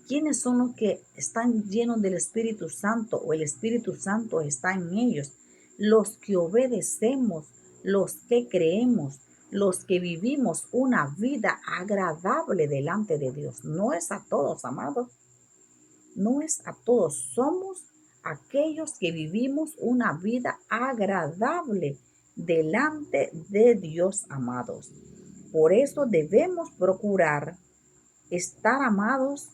¿Quiénes son los que están llenos del Espíritu Santo o el Espíritu Santo está en ellos? Los que obedecemos, los que creemos, los que vivimos una vida agradable delante de Dios. No es a todos, amados. No es a todos. Somos aquellos que vivimos una vida agradable delante de Dios, amados. Por eso debemos procurar estar, amados,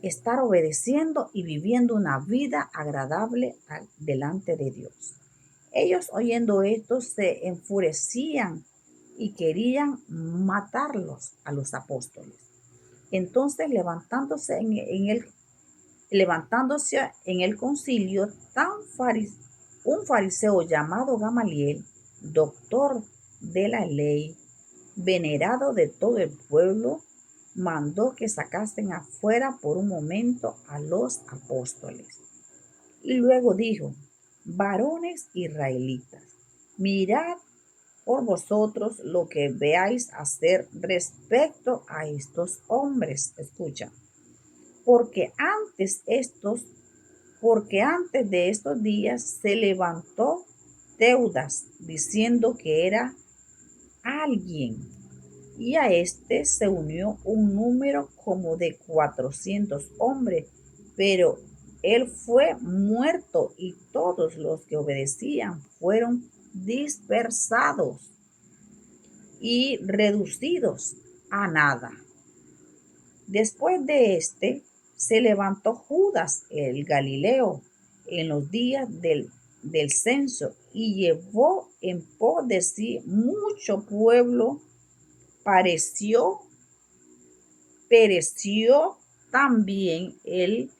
estar obedeciendo y viviendo una vida agradable delante de Dios. Ellos, oyendo esto, se enfurecían y querían matarlos a los apóstoles. Entonces, levantándose en el concilio, un fariseo llamado Gamaliel, doctor de la ley, venerado de todo el pueblo, mandó que sacasen afuera por un momento a los apóstoles. Y luego dijo, varones israelitas, mirad por vosotros lo que veáis hacer respecto a estos hombres. Escucha, porque antes de estos días se levantó Teudas diciendo que era alguien, y a este se unió un número como de 400 hombres, pero él fue muerto y todos los que obedecían fueron dispersados y reducidos a nada. Después de este se levantó Judas el Galileo en los días del censo y llevó en pos de sí mucho pueblo. Pereció también él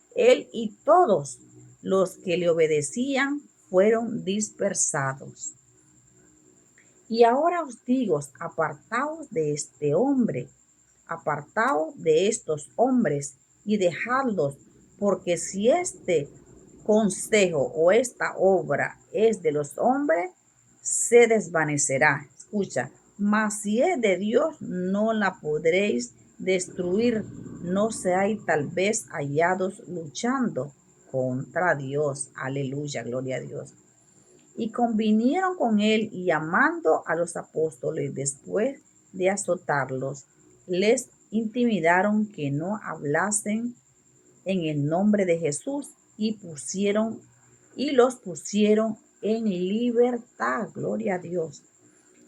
y todos los que le obedecían fueron dispersados. Y ahora os digo, apartaos de este hombre, apartaos de estos hombres y dejadlos, porque si este consejo o esta obra es de los hombres, se desvanecerá. Escucha, mas si es de Dios, no la podréis destruir. No seáis tal vez hallados luchando contra Dios. Aleluya, gloria a Dios. Y convinieron con él, y llamando a los apóstoles después de azotarlos, les intimidaron que no hablasen en el nombre de Jesús, y los pusieron en libertad. Gloria a Dios.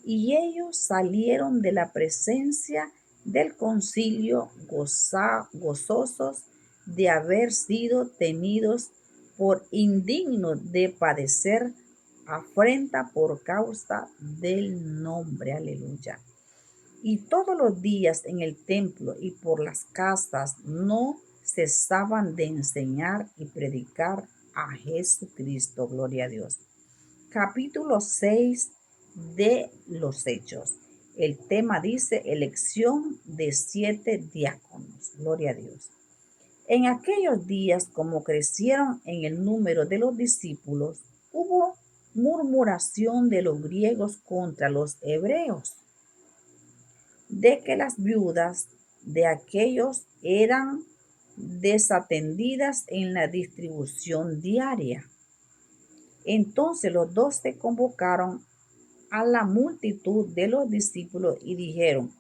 Y ellos salieron de la presencia del concilio gozosos de haber sido tenidos por indignos de padecer afrenta por causa del nombre. Aleluya. Y todos los días en el templo y por las casas no cesaban de enseñar y predicar a Jesucristo. Gloria a Dios. Capítulo 6 de los Hechos. El tema dice elección de 7 diáconos. Gloria a Dios. En aquellos días, como crecieron en el número de los discípulos, hubo murmuración de los griegos contra los hebreos, de que las viudas de aquellos eran desatendidas en la distribución diaria. Entonces los 12 convocaron a la multitud de los discípulos y dijeron: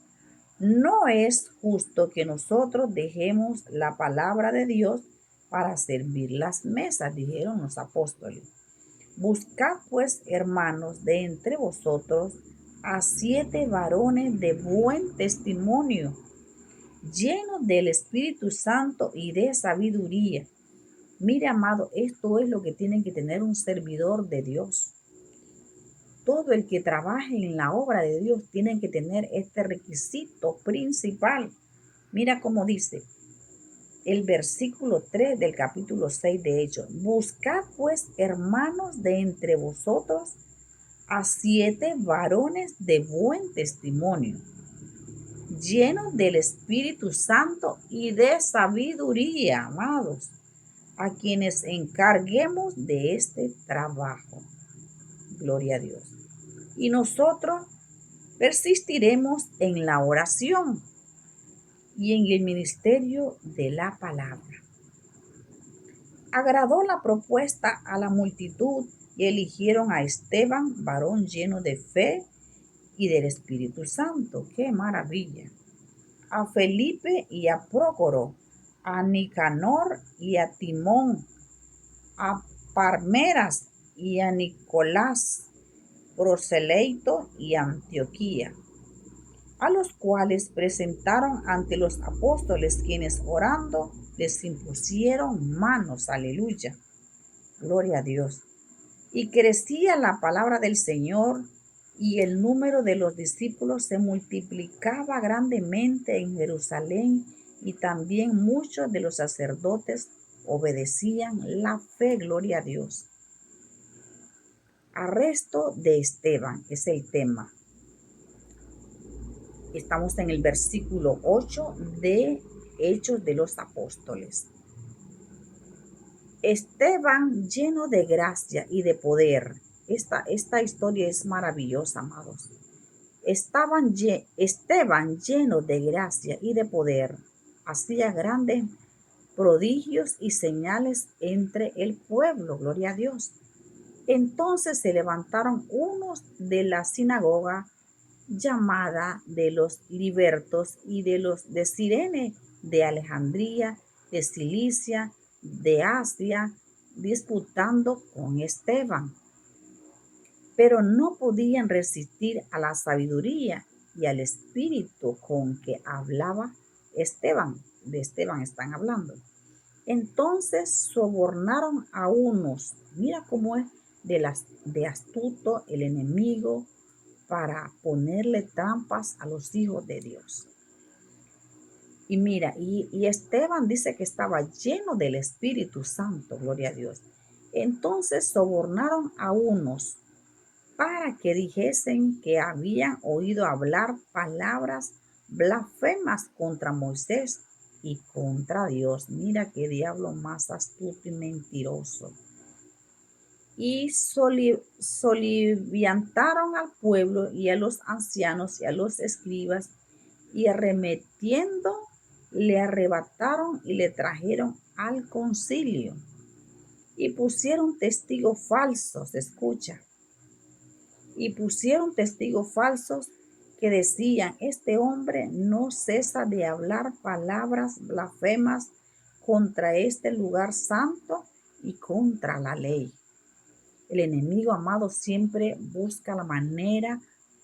no es justo que nosotros dejemos la palabra de Dios para servir las mesas, dijeron los apóstoles. Buscad pues, hermanos, de entre vosotros a 7 varones de buen testimonio, llenos del Espíritu Santo y de sabiduría. Mire, amado, esto es lo que tiene que tener un servidor de Dios. Todo el que trabaje en la obra de Dios tiene que tener este requisito principal. Mira cómo dice el versículo 3 del capítulo 6 de Hechos. Buscad pues, hermanos, de entre vosotros a 7 varones de buen testimonio, llenos del Espíritu Santo y de sabiduría, amados, a quienes encarguemos de este trabajo. Gloria a Dios. Y nosotros persistiremos en la oración y en el ministerio de la palabra. Agradó la propuesta a la multitud y eligieron a Esteban, varón lleno de fe y del Espíritu Santo. ¡Qué maravilla! A Felipe y a Prócoro, a Nicanor y a Timón, a Parmenas y a Nicolás, proseleito y Antioquía, a los cuales presentaron ante los apóstoles, quienes orando les impusieron manos. Aleluya, gloria a Dios. Y crecía la palabra del Señor, y el número de los discípulos se multiplicaba grandemente en Jerusalén, y también muchos de los sacerdotes obedecían la fe. Gloria a Dios. Arresto de Esteban es el tema. Estamos en el versículo 8 de Hechos de los Apóstoles. Esteban lleno de gracia y de poder. Esta historia es maravillosa, amados. Esteban lleno de gracia y de poder, hacía grandes prodigios y señales entre el pueblo. Gloria a Dios. Entonces se levantaron unos de la sinagoga llamada de los libertos y de los de Cirene, de Alejandría, de Cilicia, de Asia, disputando con Esteban. Pero no podían resistir a la sabiduría y al espíritu con que hablaba Esteban. De Esteban están hablando. Entonces sobornaron a unos. Mira cómo es de astuto el enemigo para ponerle trampas a los hijos de Dios. Y mira, y Esteban dice que estaba lleno del Espíritu Santo, gloria a Dios. Entonces sobornaron a unos para que dijesen que habían oído hablar palabras blasfemas contra Moisés y contra Dios. Mira qué diablo más astuto y mentiroso. Y soliviantaron al pueblo y a los ancianos y a los escribas, y arremetiendo le arrebataron y le trajeron al concilio, y pusieron testigos falsos. Escucha. Y pusieron testigos falsos que decían: este hombre no cesa de hablar palabras blasfemas contra este lugar santo y contra la ley. El enemigo, amado, siempre busca la manera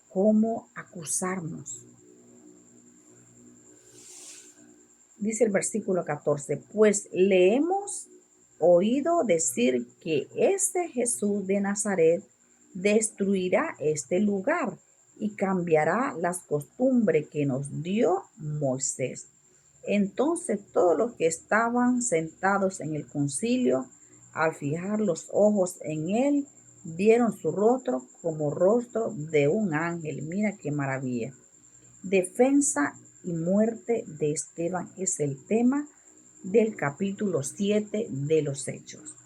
como acusarnos. Dice el versículo 14, pues le hemos oído decir que este Jesús de Nazaret destruirá este lugar y cambiará las costumbres que nos dio Moisés. Entonces todos los que estaban sentados en el concilio, al fijar los ojos en él, vieron su rostro como rostro de un ángel. Mira qué maravilla. Defensa y muerte de Esteban es el tema del capítulo 7 de los Hechos.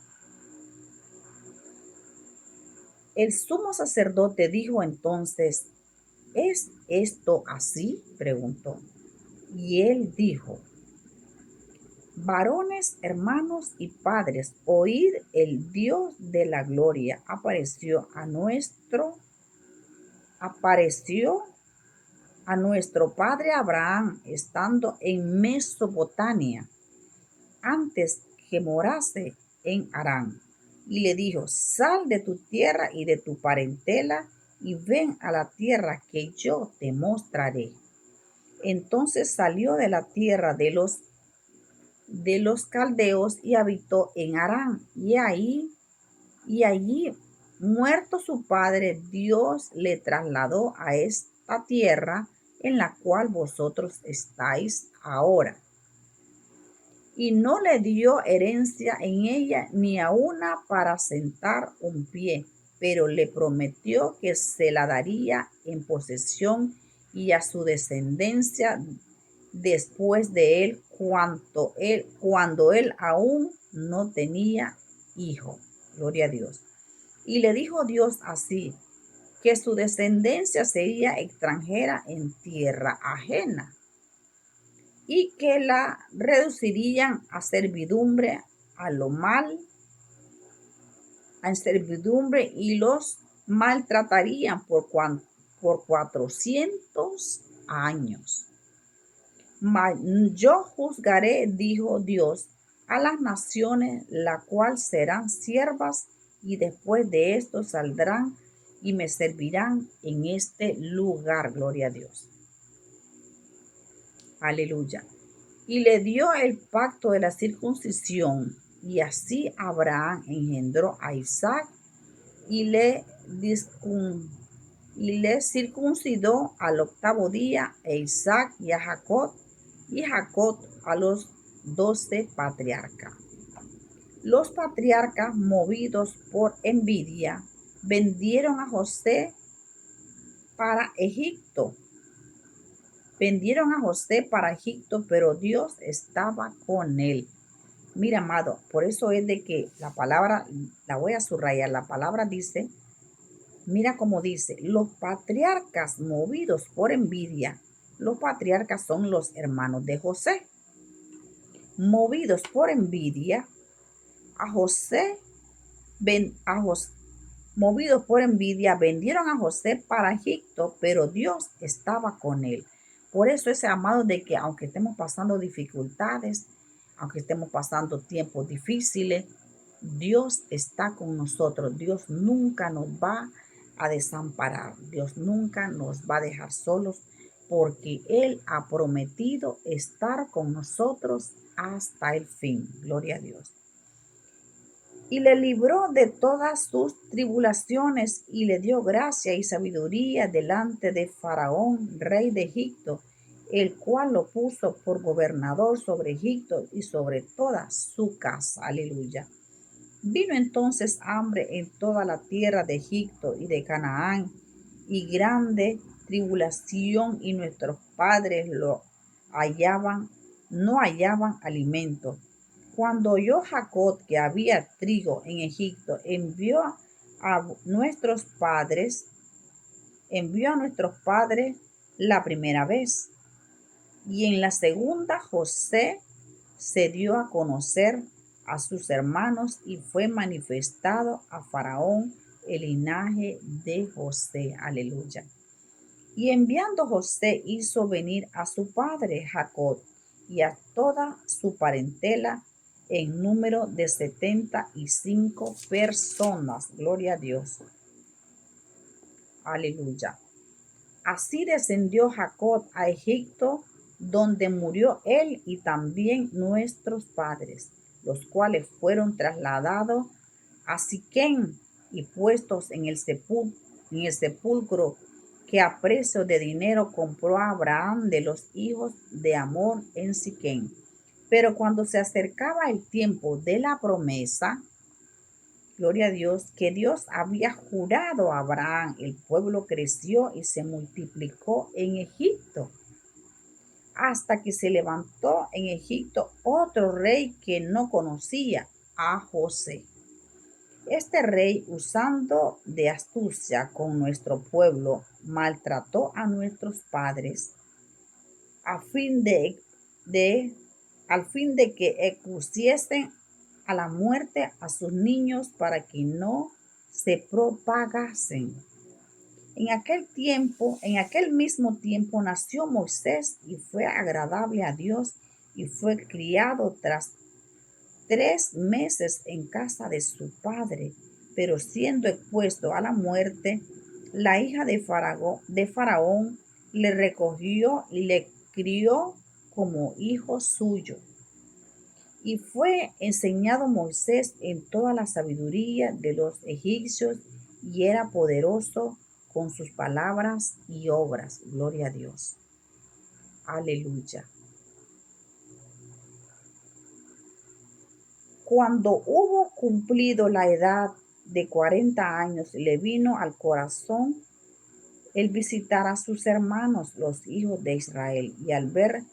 El sumo sacerdote dijo entonces: ¿Es esto así?, preguntó. Y él dijo: Varones, hermanos y padres, oíd, el Dios de la gloria apareció a nuestro padre Abraham estando en Mesopotamia, antes que morase en Harán, y le dijo: Sal de tu tierra y de tu parentela y ven a la tierra que yo te mostraré. Entonces salió de la tierra de los caldeos y habitó en Harán. Y allí, muerto su padre, Dios le trasladó a esta tierra en la cual vosotros estáis ahora. Y no le dio herencia en ella ni a una para sentar un pie, pero le prometió que se la daría en posesión y a su descendencia después de él, cuando él aún no tenía hijo. Gloria a Dios. Y le dijo Dios así, que su descendencia sería extranjera en tierra ajena, y que la reducirían a servidumbre y los maltratarían por 400 años. Mas yo juzgaré, dijo Dios, a las naciones, la cual serán siervas, y después de esto saldrán y me servirán en este lugar. Gloria a Dios. Aleluya. Y le dio el pacto de la circuncisión, y así Abraham engendró a Isaac y le circuncidó al 8º día, e Isaac y Jacob a los 12 patriarcas. Los patriarcas, movidos por envidia, vendieron a José para Egipto. Pero Dios estaba con él. Mira, amado, por eso es de que la palabra, la voy a subrayar, la palabra dice, mira cómo dice, los patriarcas movidos por envidia. Los patriarcas son los hermanos de José. Movidos por envidia, a José, movidos por envidia, vendieron a José para Egipto, pero Dios estaba con él. Por eso es, amado, de que aunque estemos pasando dificultades, aunque estemos pasando tiempos difíciles, Dios está con nosotros. Dios nunca nos va a desamparar. Dios nunca nos va a dejar solos, porque Él ha prometido estar con nosotros hasta el fin. Gloria a Dios. Y le libró de todas sus tribulaciones y le dio gracia y sabiduría delante de Faraón, rey de Egipto, el cual lo puso por gobernador sobre Egipto y sobre toda su casa. Aleluya. Vino entonces hambre en toda la tierra de Egipto y de Canaán, y grande tribulación, y nuestros padres no hallaban alimento. Cuando oyó Jacob que había trigo en Egipto, envió a nuestros padres la primera vez. Y en la segunda José se dio a conocer a sus hermanos, y fue manifestado a Faraón el linaje de José. Aleluya. Y enviando José hizo venir a su padre Jacob y a toda su parentela, en número de 75 personas. Gloria a Dios. Aleluya. Así descendió Jacob a Egipto, donde murió él y también nuestros padres, los cuales fueron trasladados a Siquem y puestos en el sepulcro que a precio de dinero compró a Abraham de los hijos de Amor en Siquem. Pero cuando se acercaba el tiempo de la promesa, gloria a Dios, que Dios había jurado a Abraham, el pueblo creció y se multiplicó en Egipto, hasta que se levantó en Egipto otro rey que no conocía a José. Este rey, usando de astucia con nuestro pueblo, maltrató a nuestros padres a fin de- al fin de que expusiesen a la muerte a sus niños para que no se propagasen. En aquel mismo tiempo nació Moisés y fue agradable a Dios y fue criado tras 3 meses en casa de su padre, pero siendo expuesto a la muerte, la hija de Faraón le recogió y le crió como hijo suyo. Y fue enseñado Moisés en toda la sabiduría de los egipcios y era poderoso con sus palabras y obras. Gloria a Dios. Aleluya. Cuando hubo cumplido la edad de 40 años, le vino al corazón el visitar a sus hermanos, los hijos de Israel, y al ver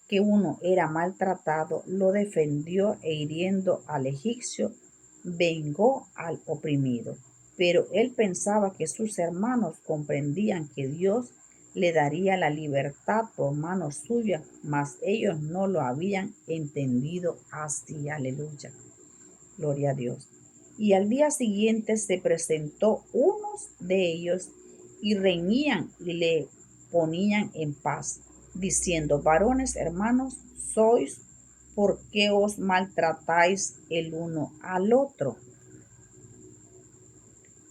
que uno era maltratado, lo defendió e hiriendo al egipcio, vengó al oprimido. Pero él pensaba que sus hermanos comprendían que Dios le daría la libertad por mano suya, mas ellos no lo habían entendido así. Aleluya. Gloria a Dios. Y al día siguiente se presentó unos de ellos y reñían y le ponían en paz, diciendo: varones hermanos, sois, ¿por qué os maltratáis el uno al otro?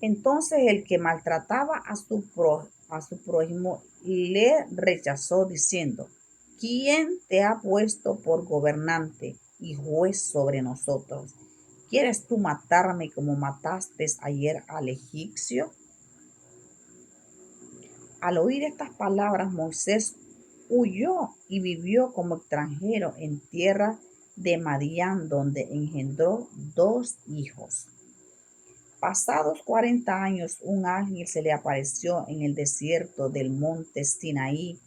Entonces el que maltrataba a su prójimo le rechazó, diciendo: ¿quién te ha puesto por gobernante y juez sobre nosotros? ¿Quieres tú matarme como mataste ayer al egipcio? Al oír estas palabras, Moisés huyó y vivió como extranjero en tierra de Madián, donde engendró 2 hijos. Pasados 40 años, un ángel se le apareció en el desierto del monte Sinaí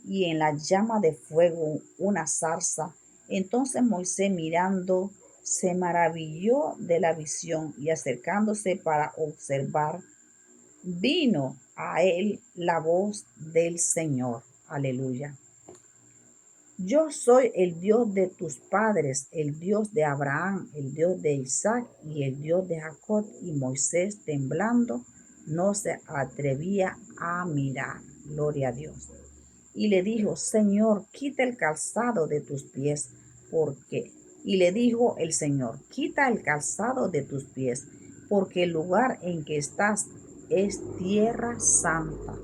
y en la llama de fuego una zarza. Entonces Moisés, mirando, se maravilló de la visión y acercándose para observar, vino a él la voz del Señor. Aleluya. Yo soy el Dios de tus padres, el Dios de Abraham, el Dios de Isaac y el Dios de Jacob. Y Moisés, temblando, no se atrevía a mirar. Gloria a Dios. Y le dijo: Señor, quita el calzado de tus pies, porque. Y le dijo el Señor: quita el calzado de tus pies, porque el lugar en que estás es tierra santa.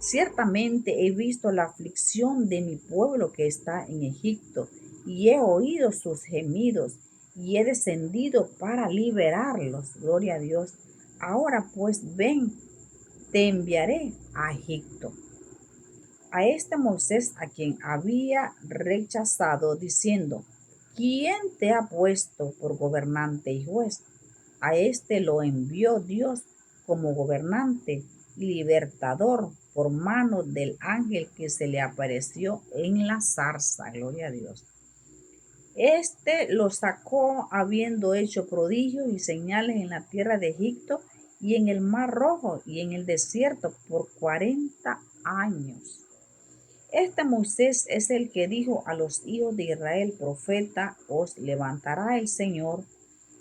Ciertamente he visto la aflicción de mi pueblo que está en Egipto, y he oído sus gemidos, y he descendido para liberarlos. Gloria a Dios. Ahora pues ven, te enviaré a Egipto. A este Moisés, a quien había rechazado, diciendo: ¿quién te ha puesto por gobernante y juez? A este lo envió Dios como gobernante y libertador por mano del ángel que se le apareció en la zarza. Gloria a Dios. Este lo sacó habiendo hecho prodigios y señales en la tierra de Egipto y en el mar Rojo y en el desierto por 40 años. Este Moisés es el que dijo a los hijos de Israel: profeta os levantará el Señor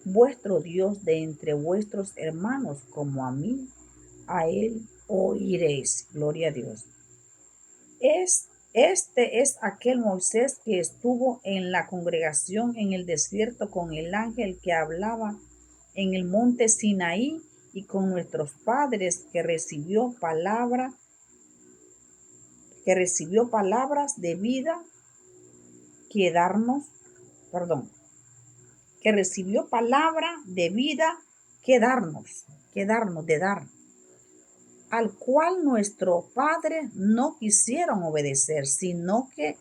vuestro Dios de entre vuestros hermanos, como a mí, a él oiréis. Gloria a Dios. Este es aquel Moisés que estuvo en la congregación en el desierto con el ángel que hablaba en el monte Sinaí y con nuestros padres, que recibió palabras de vida que darnos, perdón, que recibió palabra de vida de dar, al cual nuestros padres no quisieron obedecer, sino que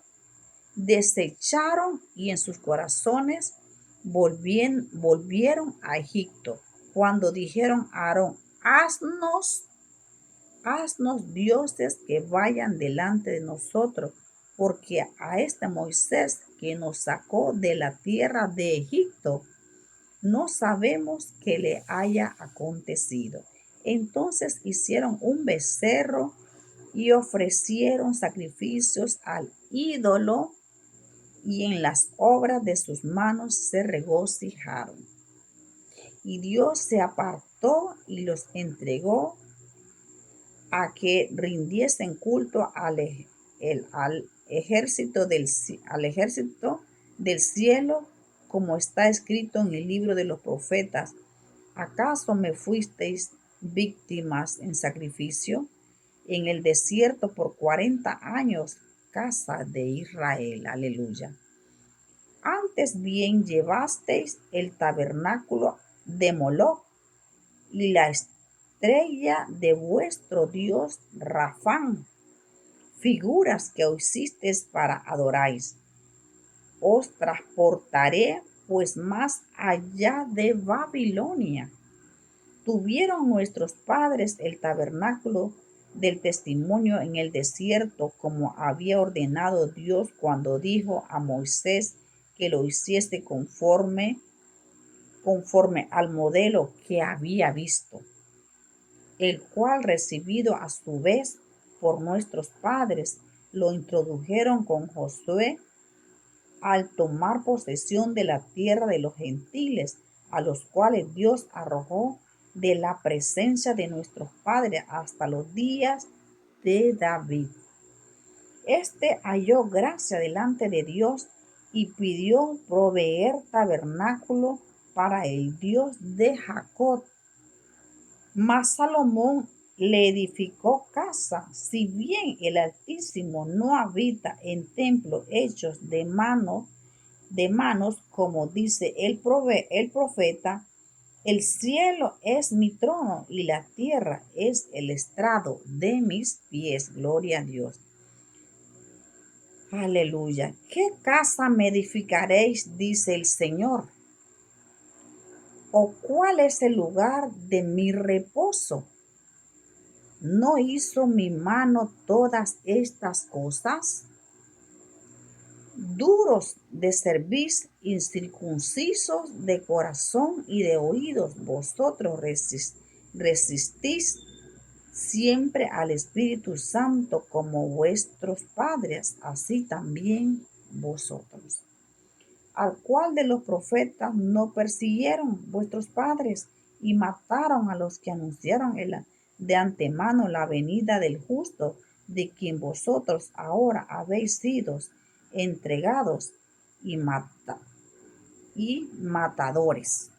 desecharon y en sus corazones volvieron a Egipto, cuando dijeron a Aarón: haznos dioses que vayan delante de nosotros, porque a este Moisés que nos sacó de la tierra de Egipto, no sabemos qué le haya acontecido. Entonces hicieron un becerro y ofrecieron sacrificios al ídolo, y en las obras de sus manos se regocijaron. Y Dios se apartó y los entregó a que rindiesen culto al ejército del cielo, como está escrito en el libro de los profetas. ¿Acaso me fuisteis víctimas en sacrificio en el desierto por 40 años, casa de Israel? Aleluya. Antes bien llevasteis el tabernáculo de Moloc y la estrella de vuestro dios Rafán, figuras que hicisteis para adoráis. Os transportaré pues más allá de Babilonia. Tuvieron nuestros padres el tabernáculo del testimonio en el desierto, como había ordenado Dios cuando dijo a Moisés que lo hiciese conforme al modelo que había visto, el cual, recibido a su vez por nuestros padres, lo introdujeron con Josué al tomar posesión de la tierra de los gentiles, a los cuales Dios arrojó de la presencia de nuestros padres hasta los días de David. Este halló gracia delante de Dios y pidió proveer tabernáculo para el Dios de Jacob. Mas Salomón le edificó casa, si bien el Altísimo no habita en templos hechos de manos, como dice el profeta. El cielo es mi trono y la tierra es el estrado de mis pies. Gloria a Dios. Aleluya. ¿Qué casa me edificaréis? Dice el Señor. ¿O cuál es el lugar de mi reposo? ¿No hizo mi mano todas estas cosas? Duros de cerviz, incircuncisos de corazón y de oídos, vosotros resistís siempre al Espíritu Santo como vuestros padres, así también vosotros. ¿Al cual de los profetas no persiguieron vuestros padres y mataron a los que anunciaron de antemano la venida del justo, de quien vosotros ahora habéis sido entregados y matadores?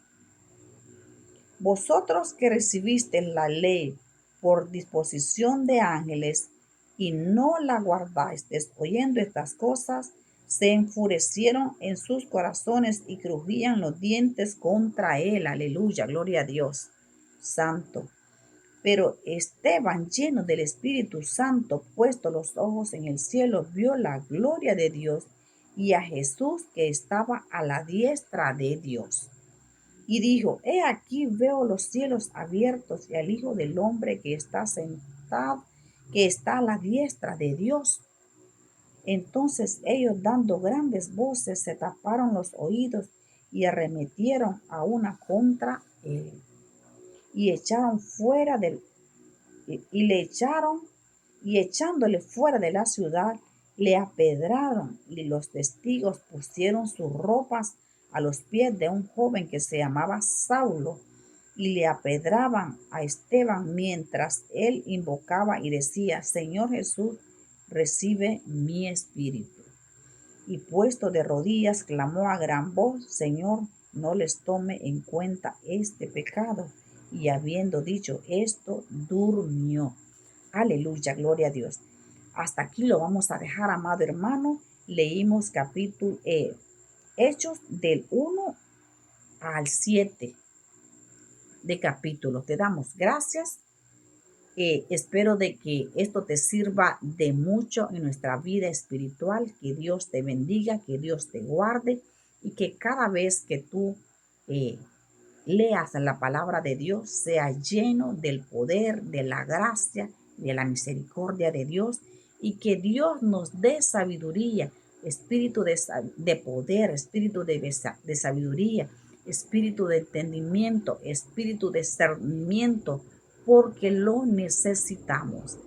Vosotros que recibisteis la ley por disposición de ángeles y no la guardasteis, oyendo estas cosas, se enfurecieron en sus corazones y crujían los dientes contra él. Aleluya, gloria a Dios Santo. Pero Esteban, lleno del Espíritu Santo, puesto los ojos en el cielo, vio la gloria de Dios y a Jesús que estaba a la diestra de Dios. Y dijo: He aquí veo los cielos abiertos y al Hijo del Hombre que está sentado, que está a la diestra de Dios. Entonces ellos, dando grandes voces, se taparon los oídos y arremetieron a una contra él. Y echándole fuera de la ciudad, le apedraron, y los testigos pusieron sus ropas a los pies de un joven que se llamaba Saulo, y le apedraban a Esteban mientras él invocaba y decía: Señor Jesús, recibe mi espíritu. Y puesto de rodillas, clamó a gran voz: Señor, no les tome en cuenta este pecado. Y habiendo dicho esto, durmió. Aleluya, gloria a Dios. Hasta aquí lo vamos a dejar, amado hermano. Leímos capítulo Hechos del 1 al 7 de capítulos. Te damos gracias. Espero de que esto te sirva de mucho en nuestra vida espiritual. Que Dios te bendiga, que Dios te guarde y que cada vez que tú leas la palabra de Dios sea lleno del poder, de la gracia, de la misericordia de Dios, y que Dios nos dé sabiduría, espíritu de poder, espíritu de sabiduría, espíritu de entendimiento, espíritu de discernimiento, porque lo necesitamos.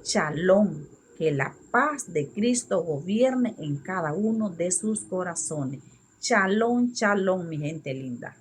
Shalom, que la paz de Cristo gobierne en cada uno de sus corazones. Shalom, shalom, mi gente linda.